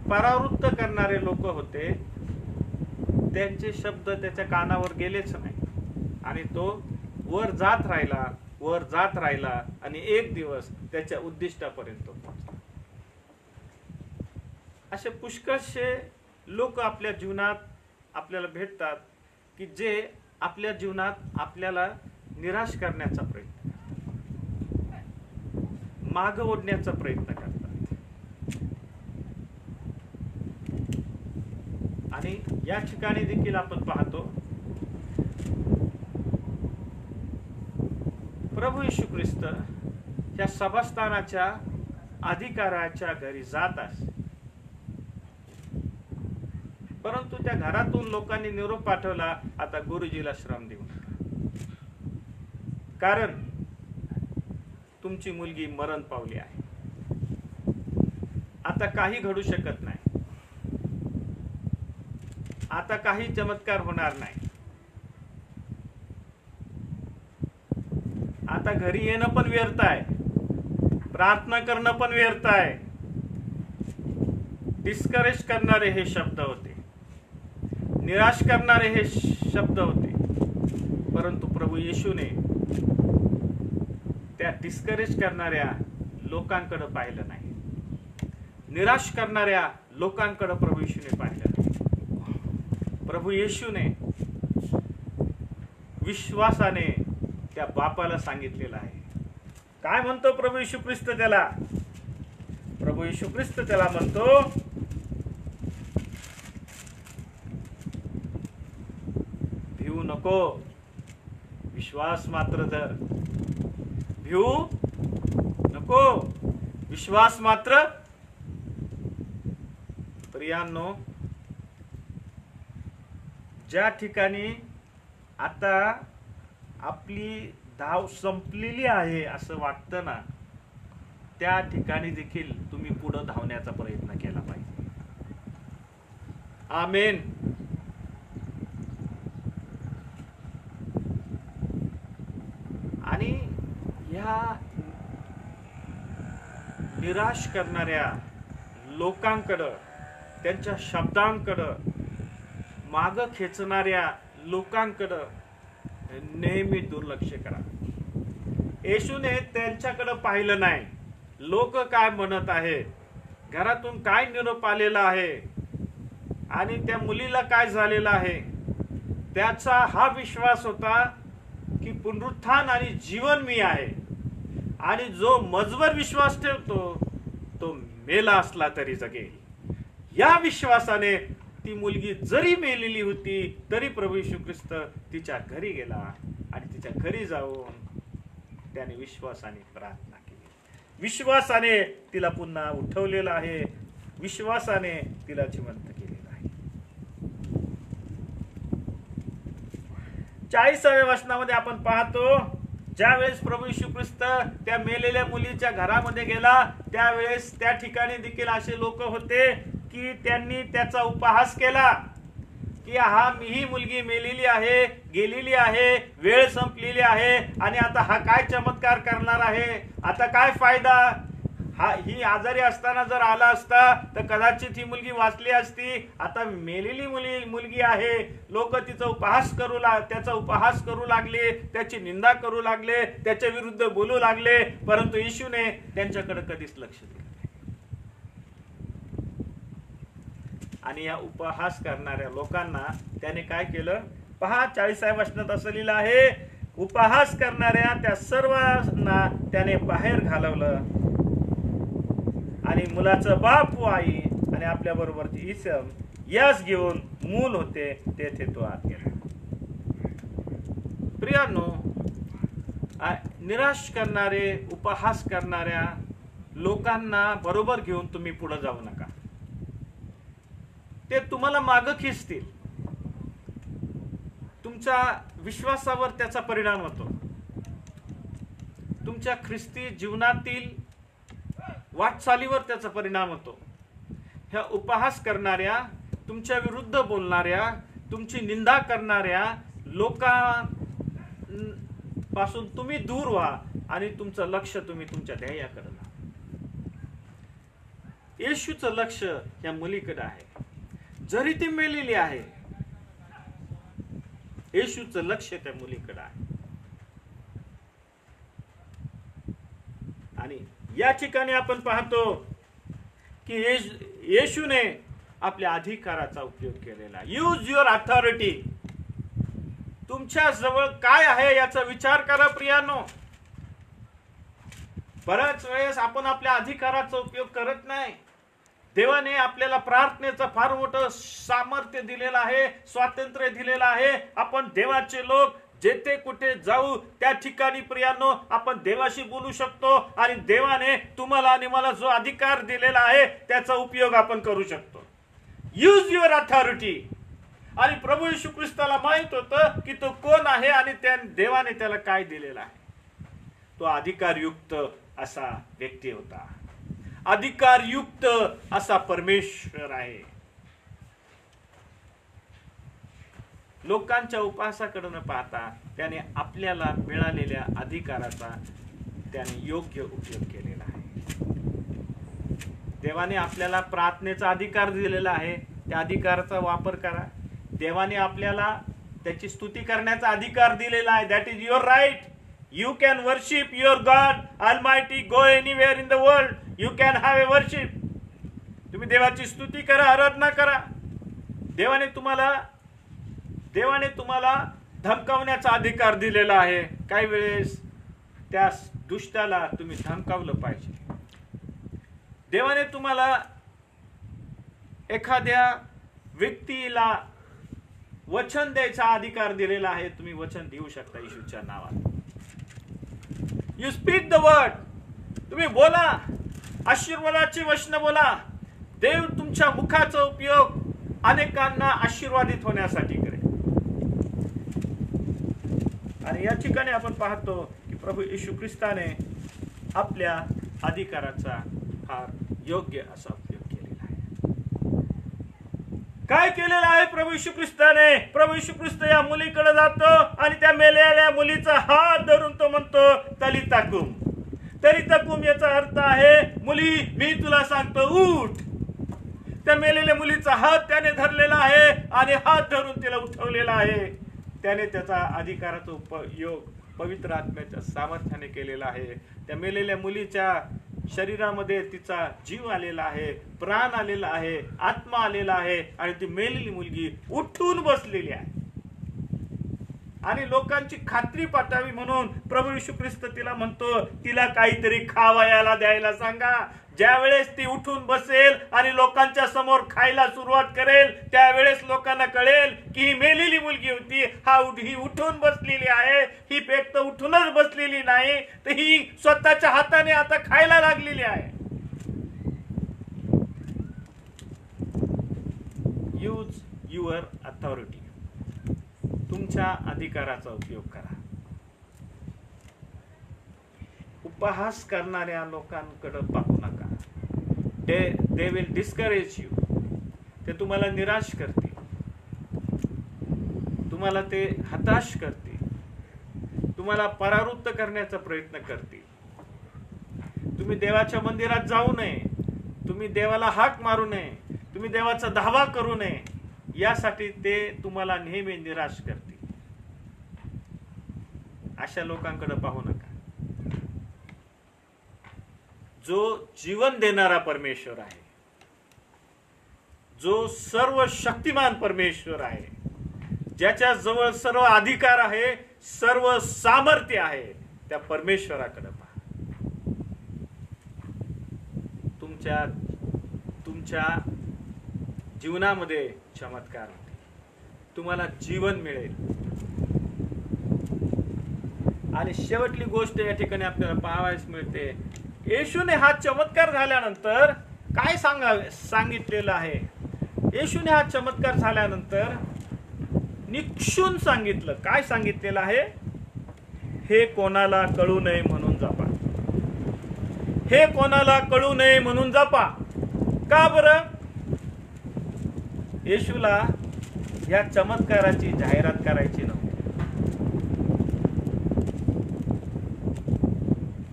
परावृत्त करणारे लोक होते, त्यांचे शब्द त्याच्या कानावर गेलेच नाही आणि तो वर जात राहिला आणि एक दिवस त्याच्या उद्दिष्टापर्यंत पोहोचला. असे पुष्कळशे लोक आपल्या जीवनात आपल्याला भेटतात की जे आपल्या जीवनात आपल्याला निराश करण्याचा प्रयत्न करतात, माग ओढण्याचा प्रयत्न करतात. आणि या ठिकाणी देखील आपण पाहतो प्रभू येशू ख्रिस्त या सभास्थानाच्या अधिकाराच्या घरी जात असे, परंतु त्या घरातून लोकांनी निरोप पाठवला, आता गुरुजीला श्रम देऊ नका, कारण तुमची मुलगी मरण पावली आहे, आता काही घडू शकत नाही, आता काही चमत्कार होणार नाही, आता घरी येणं पण व्यर्थ आहे, प्रार्थना करणं पण व्यर्थ आहे. डिस्करेज करणारे हे शब्द होते, निराश करणारे हे शब्द होते, परंतु प्रभू येशूने त्या डिस्करेज करणाऱ्या लोकांकडे पाहिलं नाही, निराश करणाऱ्या लोकांकडे प्रभू येशूने पाहिलं नाही. प्रभू येशूने विश्वासाने त्या बापाला सांगितलेलं आहे. काय म्हणतो प्रभू येशू ख्रिस्त त्याला? प्रभू येशू ख्रिस्त त्याला म्हणतो, भिवू नको, विश्वास मात्र धर. भिवू नको, विश्वास मात्र. प्रियांनो, ज्या ठिकाणी आता आपली धाव संपलेली आहे असं वाटतं ना, त्या ठिकाणी देखील तुम्ही पुढे धावण्याचा प्रयत्न केला पाहिजे. आमेन. आणि ह्या निराश करणाऱ्या लोकांकडं, त्यांच्या शब्दांकडं, माग खेचणाऱ्या लोकांकडं नेहमी दुर्लक्ष करा. येशूने त्यांच्याकडे पाहिलं नाही. लोक काय म्हणत आहे, घरातून काय निरोप आलेला आहे आणि त्या मुलीला काय झालेलं आहे, त्याचा हा विश्वास होता की पुनरुत्थान आणि जीवन मी आहे, आणि जो मजवर विश्वास ठेवतो तो मेला असला तरी जगेल. या विश्वासाने ती मुलगी जरी मेलेली होती तरी प्रभू येशू ख्रिस्त तिच्या घरी गेला आणि तिच्या घरी जाऊन त्याने विश्वासाने प्रार्थना केली. विश्वासाने तिला पुन्हा उठवलेलं आहे, विश्वासाने तिला जिवंत केलेलं आहे. 40व्या वचनामध्ये आपण पाहतो, ज्यावेळेस प्रभू येशू ख्रिस्त त्या मेलेल्या मुलीच्या घरामध्ये गेला त्यावेळेस त्या ठिकाणी देखील असे लोक होते की त्यांनी त्याचा उपहास केला की ही मुलगी मेलेली आहे, गेलेली आहे, वेळ संपलेली आहे आणि आता हा काय चमत्कार करणार आहे, आता काय फायदा. ही आजारी असताना जर आला असता तर कदाचित ही मुलगी वाचली असती. आता मेलेली मुलगी आहे, लोक तिचा त्याचा उपहास करू लागले, त्याची निंदा करू लागले, त्याच्या विरुद्ध बोलू लागले, परंतु येशूने त्यांच्याकडे कधीच लक्ष दिलं नाही. आणि या उपहास करणाऱ्या लोकांना त्याने काय केलं पहा, 40व्या वचनात असं लिहिलं आहे, उपहास करणाऱ्या त्या सर्वांना त्याने बाहेर घालवलं आणि मुलाचं बाप व आई आणि आपल्या बरोबरची इसम यास घेऊन मूल होते तेथे तो आत गेला. प्रियांनो, निराश करणारे, उपहास करणाऱ्या लोकांना बरोबर घेऊन तुम्ही पुढे जाऊ नका. ते तुम्हाला मागे खिचतील, तुमच्या विश्वासावर त्याचा परिणाम होतो, तुमच्या ख्रिस्ती जीवनातील वाटचालीवर त्याचा परिणाम होतो. ह्या उपहास करणाऱ्या, तुमच्या विरुद्ध बोलणाऱ्या, तुमची निंदा करणाऱ्या लोकांपासून तुम्ही दूर व्हा आणि तुमचं लक्ष तुम्ही तुमच्या ध्येयाकडे लावा. येशूचं लक्ष या मुलीकडे आहे, जरी ती मेलेली आहे. येशूचं लक्ष त्या मुलीकडे आहे. आणि या ठिकाणी आपण पाहतो की येशूने आपल्या अधिकाराचा उपयोग केलेला. Use your authority. तुमच्या जवळ काय आहे याचा विचार करा प्रियानो. बऱ्याच वेळेस आपण आपल्या अधिकाराचा उपयोग करत नाही. देवाने आपल्याला प्रार्थनेचं फार मोठं सामर्थ्य दिलेलं आहे, स्वातंत्र्य दिलेलं आहे. आपण देवाचे लोक जेथे कुठे जाऊ त्या ठिकाणी प्रियानो आपण देवाशी बोलू शकतो आणि देवाने तुम्हाला आणि मला जो अधिकार दिलेला आहे त्याचा उपयोग आपण करू शकतो. Use your authority. आणि प्रभू येशू ख्रिस्ताला माहित होतं की तो कोण आहे आणि त्या देवाने त्याला काय दिलेलं आहे. तो अधिकारयुक्त असा व्यक्ती होता, अधिकारयुक्त असा परमेश्वर आहे. लोकांच्या उपहासाकडे न पाहता त्याने आपल्याला मिळालेल्या अधिकाराचा त्याने योग्य उपयोग केलेला आहे. देवाने आपल्याला प्रार्थनेचा अधिकार दिलेला आहे, त्या अधिकाराचा वापर करा. देवाने आपल्याला त्याची स्तुती करण्याचा अधिकार दिलेला आहे. That is your right. You can worship your God Almighty. Go anywhere in the world. You can have a worship. तुम्ही देवाची स्तुती करा, आराधना करा. देवाने तुम्हाला धमकावण्याचा अधिकार दिलेला आहे. काही वेळेस त्या दुष्टाला तुम्ही धमकावलं पाहिजे. देवाने तुम्हाला एखाद्या व्यक्तीला वचन द्यायचा अधिकार दिलेला आहे. तुम्ही वचन देऊ शकता येशूच्या नावात. You speak the word. तुम्ही बोला, आशीर्वादाची वचन बोला. देव तुमच्या मुखाचा उपयोग अनेकांना आशीर्वादित होण्यासाठी करेल. आणि या ठिकाणी आपण पाहतो की प्रभू येशू ख्रिस्ताने आपल्या अधिकाराचा फार योग्य असा उपयोग केलेला आहे. काय केलेलं आहे प्रभू येशू ख्रिस्ताने? प्रभू येशू ख्रिस्त या मुलीकडे जातो आणि त्या मेलेल्या मुलीचा हात धरून तो म्हणतो तलिता कुम. तलिता कुम याचा अर्थ आहे मुली मी तुला सांगतो उठ. त्या मेलेल्या मुलीचा हात त्याने धरलेला आहे आणि हात धरून तिला उठवलेला आहे. त्याने त्याचा अधिकाराचा उपयोग पवित्र आत्म्याच्या सामर्थ्याने केलेला आहे. त्या मेलेल्या मुलीच्या शरीरामध्ये तिचा जीव आलेला आहे, प्राण आलेला आहे, आत्मा आलेला आहे आणि ती मेलेली मुलगी उठून बसलेली आहे. आणि लोकांची खात्री पाठावी म्हणून प्रभू येशू ख्रिस्त तिला म्हणतो तिला काहीतरी खावयाला द्यायला सांगा. ज्या वेळेस ती उठून बसेल आणि लोकांच्या समोर खायला सुरुवात करेल त्यावेळेस लोकांना कळेल की ही मेलेली मुलगी होती, ही उठून बसलेली आहे. ही फक्त उठूनच बसलेली नाही तर ही स्वतःच्या हाताने आता खायला लागलेली आहे. Use your authority. तुमच्या अधिकाराचा उपयोग करा. उपहास करणाऱ्या लोकांकडे पाहू नका. They will discourage you. ते तुम्हाला निराश करतील, तुम्हाला ते हताश करतील, तुम्हाला परावृत्त करण्याचा प्रयत्न करतील. तुम्ही देवाच्या मंदिरात जाऊ नये, तुम्ही देवाला हाक मारू नये, तुम्ही देवाचा धावा करू नये यासाठी ते तुम्हाला नेहमी निराश करतील. अशा लोकांकडे पाहू नका. जो जीवन देणारा परमेश्वर आहे, जो सर्व शक्तिमान परमेश्वर आहे, ज्याच्या जवळ सर्व अधिकार आहे, सर्व सामर्थ्य आहे, त्या परमेश्वराकडे पहा. तुमच्या जीवनामध्ये चमत्कार होते, तुम्हाला जीवन मिळेल. आणि शेवटली गोष्ट या ठिकाणी आपल्याला पाहावयास मिळते. येशूने हा चमत्कार झाल्यानंतर काय सांगितलेलं आहे? येशूने हा चमत्कार झाल्यानंतर निक्षून सांगितलं. काय सांगितलेलं आहे? हे कोणाला कळू नये म्हणून जपा. हे कोणाला कळू नये म्हणून जपा. का बरं? येशूला ह्या चमत्काराची जाहिरात करायची नव्हती.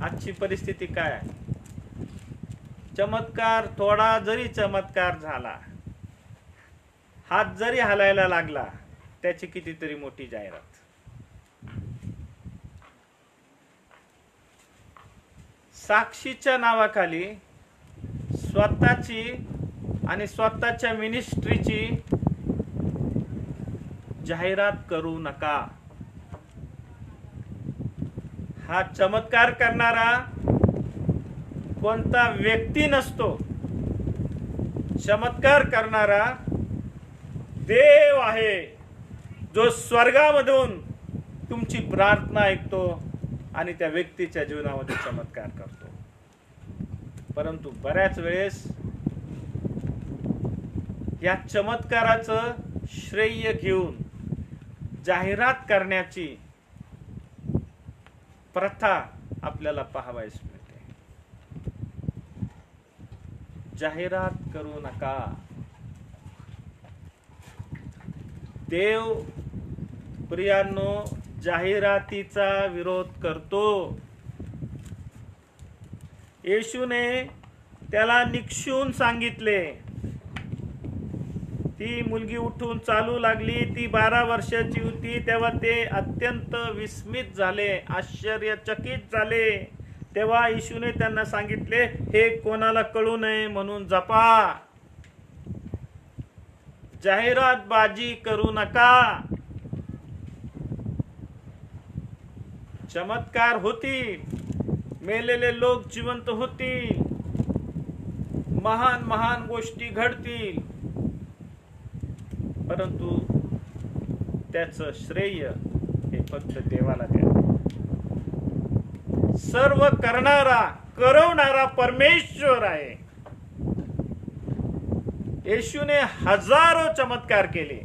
आजची परिस्थिती काय आहे? चमत्कार, थोडा जरी चमत्कार झाला, हात जरी हलायला लागला, त्याची कितीतरी मोठी जाहिरात. साक्षीच्या नावाखाली स्वतःची आणि स्वतःच्या मिनिस्ट्रीची जाहिरात करू नका. हा चमत्कार करणारा कोणता व्यक्ती नसतो. चमत्कार करणारा देव आहे, जो स्वर्गामधून तुमची प्रार्थना ऐकतो आणि त्या व्यक्तीच्या जीवनामध्ये चमत्कार करतो. परंतु बऱ्याच वेळेस या चमत्काराचं श्रेय घेऊन जाहिरात करण्याची प्रथा आपल्याला पाहावयास मिळते. जाहिरात करू नका. देव प्रियांनो जाहिरातीचा विरोध करतो. येशूने त्याला निक्षून सांगितले. ती मुलगी उठून चालू लागली. ती 12 वर्षाची होती. तेव्हा ते अत्यंत विस्मित झाले, आश्चर्यचकित झाले. तेव्हा येशूने त्यांना सांगितले, हे कोणाला कळू नये म्हणून जपा. जाहिरातबाजी करू नका. चमत्कार होतील, मेलेले लोक जिवंत होतील, महान महान गोष्टी घडतील, परंतु त्याचं श्रेय हे फक्त देवाला द्या. सर्व करणारा, करवणारा परमेश्वर आहे. येशूने हजारो चमत्कार केले,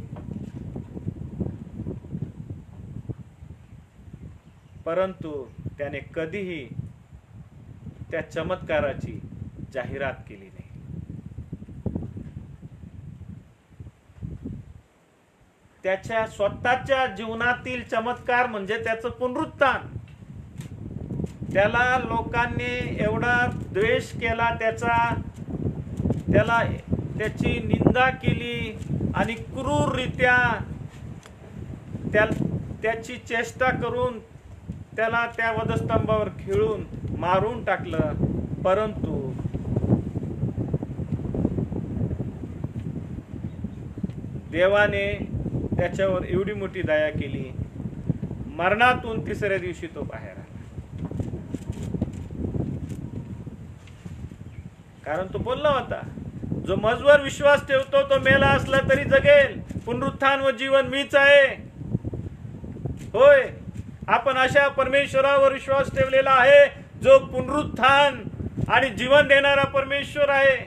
परंतु त्याने कधीही त्या चमत्काराची जाहिरात केली नाही. त्याच्या स्वतःच्या जीवनातील चमत्कार म्हणजे त्याचं पुनरुत्थान. त्याला लोकांनी एवढा द्वेष केला, त्याची निंदा केली आणि क्रूररित्या त्याची चेष्टा करून त्याला त्या वधस्तंभावर खिळून मारून टाकलं. परंतु देवाने त्याच्यावर एवढी मोठी दया केली, मरणातून 3ऱ्या दिवशी तो बाहेर आला. कारण तो बोलला होता, जो माझवर विश्वास ठेवतो तो मेला असला तरी जगेल, पुनरुत्थान व जीवन मीच आहे. होय, आपण अशा परमेश्वरावर विश्वास ठेवलेला आहे, जो पुनरुत्थान आणि जीवन देणारा परमेश्वर आहे,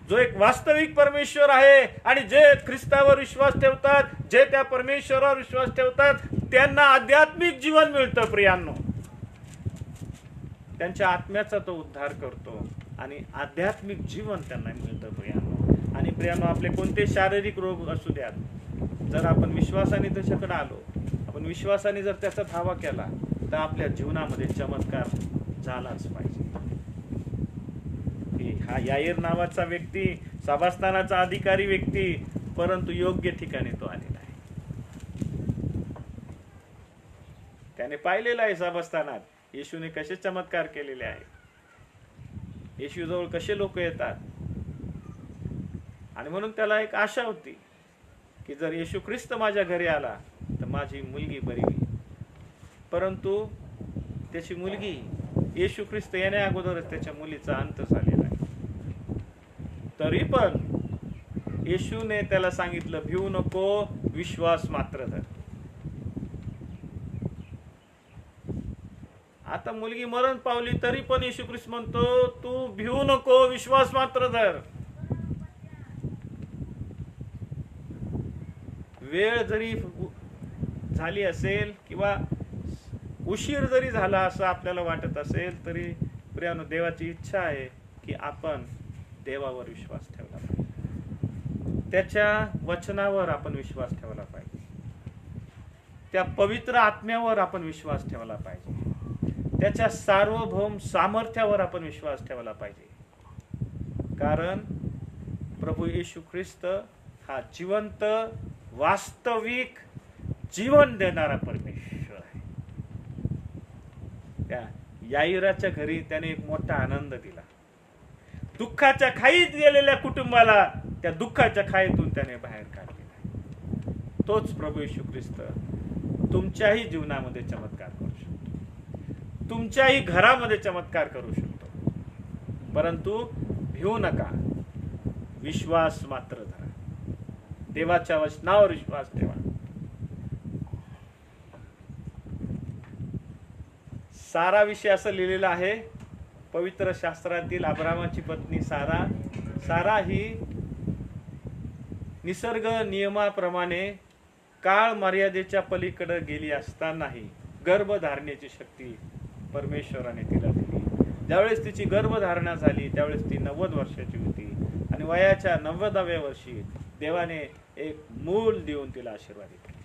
जो एक वास्तविक परमेश्वर आहे. आणि जे ख्रिस्तावर विश्वास ठेवतात, जे त्या परमेश्वरावर विश्वास ठेवतात, त्यांना आध्यात्मिक जीवन मिळतं. प्रियांनो, त्यांच्या आत्म्याचा तो उद्धार करतो आणि आध्यात्मिक जीवन त्यांना मिळतं. प्रियांनो, आणि प्रियांनो, आपले कोणते शारीरिक रोग असू द्यात, जर आपण विश्वासाने त्याच्याकडे आलो, आपण विश्वासाने जर त्याचा धावा केला, तर आपल्या जीवनामध्ये चमत्कार झालाच पाहिजे. हा याईर नावाचा व्यक्ती, सभास्थानाचा अधिकारी व्यक्ती, परंतु योग्य ठिकाणी तो आलेला आहे. त्याने पाहिलेलं आहे सभास्थानात येशूने कसे चमत्कार केलेले आहेत, येशू जवळ कसे लोक येतात. आणि म्हणून त्याला एक आशा होती की जर येशू ख्रिस्त माझ्या घरी आला तर माझी मुलगी बरी होईल. परंतु त्याची मुलगी, येशू ख्रिस्त येण्या अगोदरच त्याच्या मुलीचा अंत झालेला आहे. तरी पण येशूने त्याला सांगितलं, भिवू नको, विश्वास मात्र धर. आता मुलगी मरण पावली तरी पण येशू ख्रिस्त म्हणतो, तू भिवू नको, विश्वास मात्र धर. वेळ जरी झाली असेल किंवा उशीर जरी झाला असं आपल्याला वाटत असेल, तरी प्रियांनो, देवाची इच्छा आहे की आपण देवावर विश्वास ठेवला पाहिजे. त्याच्या वचनावर आपण विश्वास ठेवला पाहिजे. त्या पवित्र आत्म्यावर आपण विश्वास ठेवला पाहिजे. त्याच्या सार्वभौम सामर्थ्यावर आपण विश्वास ठेवला पाहिजे. कारण प्रभू येशू ख्रिस्त हा जिवंत, वास्तविक जीवन देणारा परमेश्वर आहे. त्या याईराच्या घरी त्याने एक मोठा आनंद दिला. दुःखाच्या खाईत गेलेल्या कुटुंबाला त्या दुःखाच्या खाईतून त्याने बाहेर काढले. तोच प्रभू येशू ख्रिस्त तुमच्याही जीवनामध्ये चमत्कार करू शकतो. तुमच्याही घरामध्ये चमत्कार करू शकतो. परंतु भिवू नका, विश्वास मात्र धरा. देवाच्या वचनावर विश्वास ठेवा. सारा विषय असं लिहिलेला आहे पवित्र शास्त्रातील. अब्रामाची पत्नी सारा ही निसर्ग नियमाप्रमाणे काळ मर्यादेच्या पलीकडे गेली असतानाही गर्भधारणेची शक्ती परमेश्वराने तिला दिली. ज्यावेळेस तिची गर्भधारणा झाली त्यावेळेस ती 90 वर्षाची होती आणि वयाच्या 90व्या वर्षी देवाने एक मूल देऊन तिला आशीर्वाद दिला.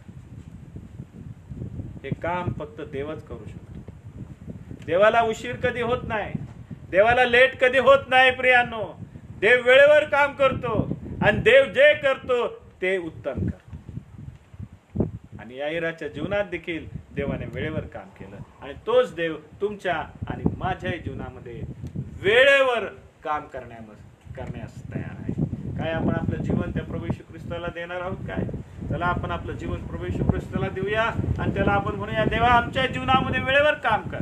हे काम फक्त देवच करू शकतो. देवाला उशीर कधी होत नाही. देवाला लेट कधी होत नाही. प्रियांनो, देव वेळेवर काम करतो आणि देव जे करतो ते उत्तम करतो. आणि याईराच्या जीवनात देखील देवाने वेळेवर काम केलं आणि तोच देव तुमच्या आणि माझ्याही जीवनामध्ये वेळेवर काम करण्यास तयार आहे. काय आपण आपलं जीवन त्या प्रभू येशू ख्रिस्ताला देणार आहोत काय? चला आपण आपलं जीवन प्रभू येशू ख्रिस्ताला देऊया आणि त्याला आपण म्हणूया, देवा आमच्या जीवनामध्ये वेळेवर काम कर.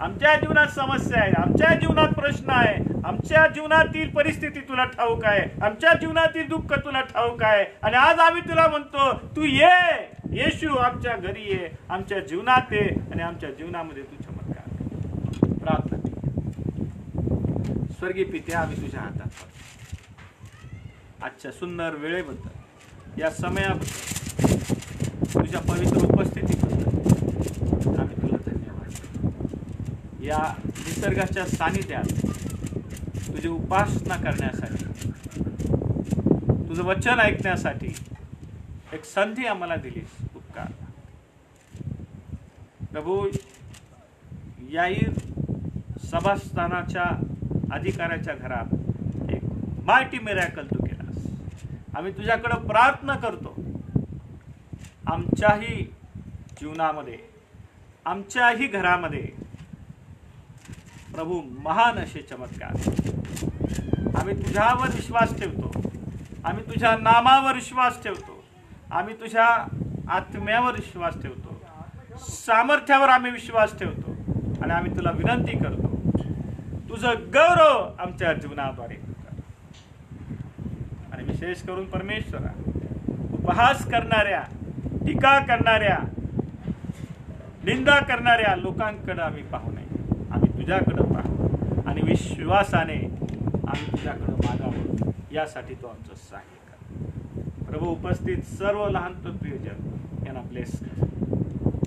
आमच्या जीवनात समस्या आहे, आमच्या जीवनात प्रश्न आहे, आमच्या जीवनातील परिस्थिती तुला ठाऊक आहे, आमच्या जीवनातील दुःख तुला ठाऊक आहे आणि आज आम्ही तुला म्हणतो, तू ये येशू, आमच्या घरी ये, आमच्या जीवनात ये आणि आमच्या जीवनामध्ये तू चमत्कार. प्रार्थना. स्वर्गीय पित्या, आम्ही तुझ्या हातात पडतो. आजच्या सुंदर वेळेबद्दल, या समयाबद्दल, तुझ्या पवित्र उपस्थितीबद्दल आम्ही तुला धन्यवाद. या निसर्गाच्या सानिध्यात तुझी उपासना करण्यासाठी, तुझं वचन ऐकण्यासाठी एक संधी आम्हाला दिलीस. उपकार प्रभू. याईर सभास्थानाच्या अधिकाऱ्याच्या घरात एक मायटी मिरॅकल तू केलास. आम्ही तुझ्याकडे प्रार्थना करतो, आमच्याही जीवनामध्ये, आमच्याही घरामध्ये प्रभू महान असे चमत्कार. आम्ही तुझ्यावर विश्वास ठेवतो, आम्ही तुझ्या नामावर विश्वास ठेवतो, आम्ही तुझ्या आत्म्यावर विश्वास ठेवतो, सामर्थ्यावर आम्ही विश्वास ठेवतो आणि आम्ही तुला विनंती करतो, तुझं गौरव आमच्या जीवनाद्वारे कर. आणि विशेष करून परमेश्वरा, उपहास करणाऱ्या, टीका करणाऱ्या, निंदा करणाऱ्या लोकांकडे आम्ही पाहू नये. आम्ही तुझ्याकडे पाहू आणि विश्वासाने आम्ही तुझ्याकडे मागावं, यासाठी तो आमचं सहाय्य कर. प्रभू, उपस्थित सर्व लहान प्रियजन यांना ब्लेस कर.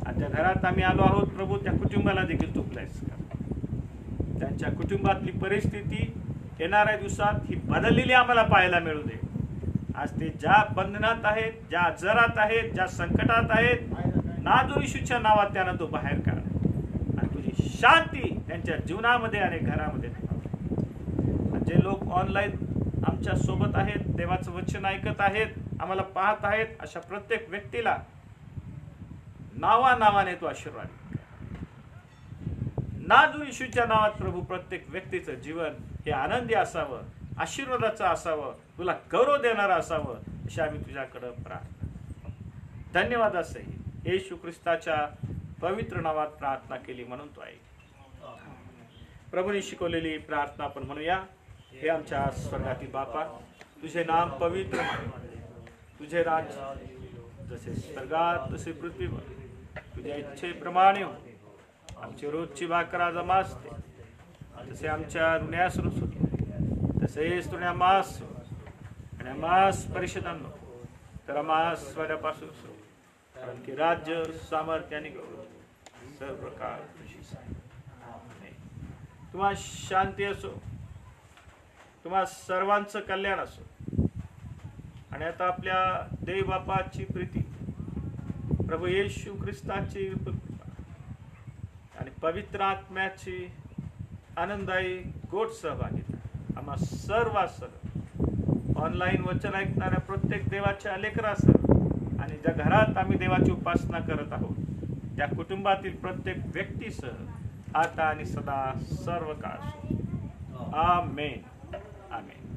आजच्या घरात आम्ही आलो आहोत प्रभू, त्या कुटुंबाला देखील तू ब्लेस कर. त्यांच्या कुटुंबातली परिस्थिती येणाऱ्या दिवसात ही बदललेली आम्हाला पाहायला मिळू दे. आज ते ज्या बंधनात आहेत, ज्या आजारात आहेत, ज्या संकटात आहेत, नाजूक येशूच्या नावात त्यांना तो बाहेर काढ आणि तुझी शांती त्यांच्या जीवनामध्ये आणि घरामध्ये. जे लोक ऑनलाईन आमच्या सोबत आहेत, देवाचं वचन ऐकत आहेत, आम्हाला पाहत आहेत, अशा प्रत्येक व्यक्तीला नावाने तो आशीर्वाद. नाजूक येशूच्या नावात प्रभू, प्रत्येक व्यक्तीचं जीवन हे आनंदी असावं, आशीर्वादाचं असावं, तुला गौरव देणारं असावं, अशी आम्ही तुझ्याकडे प्रार्थना. धन्यवाद. असंही येशू ख्रिस्ताच्या पवित्र नावात प्रार्थना केली म्हणून तो ऐक. प्रभूने शिकवलेली प्रार्थना आपण म्हणूया. हे आमच्या स्वर्गातील बापा, तुझे नाम पवित्र मानो, तुझे राज्य जसे स्वर्गात तसे पृथ्वीवर, तुझ्या इच्छेप्रमाणे हो. आमची रोजची भाकर आज आम्हास दे, तसे आमच्या ऋण्यास रुसू दे, तसेच तुझ्या मास आणि आम्हास परिषदान नको, तर आम्हास स्वरापासून सुरू, कारण की राज्य, सामर्थ्य आणि गौरव सर्व प्रकार तुझीच आहे. तुम्हाला शांती असो, तुम्हा सर्वांचं कल्याण असो. आणि आता आपल्या देव बापाची प्रीती, प्रभू येशू ख्रिस्ताची आणि पवित्र आत्म्याची आनंदायी गोड सहभागिता आम्हा सर्वांसह, ऑनलाईन वचन ऐकणाऱ्या प्रत्येक देवाच्या लेकरासह आणि ज्या घरात आम्ही देवाची उपासना करत आहोत त्या कुटुंबातील प्रत्येक व्यक्तीसह आता आणि सदा सर्व काळ. आमेन. आमेन.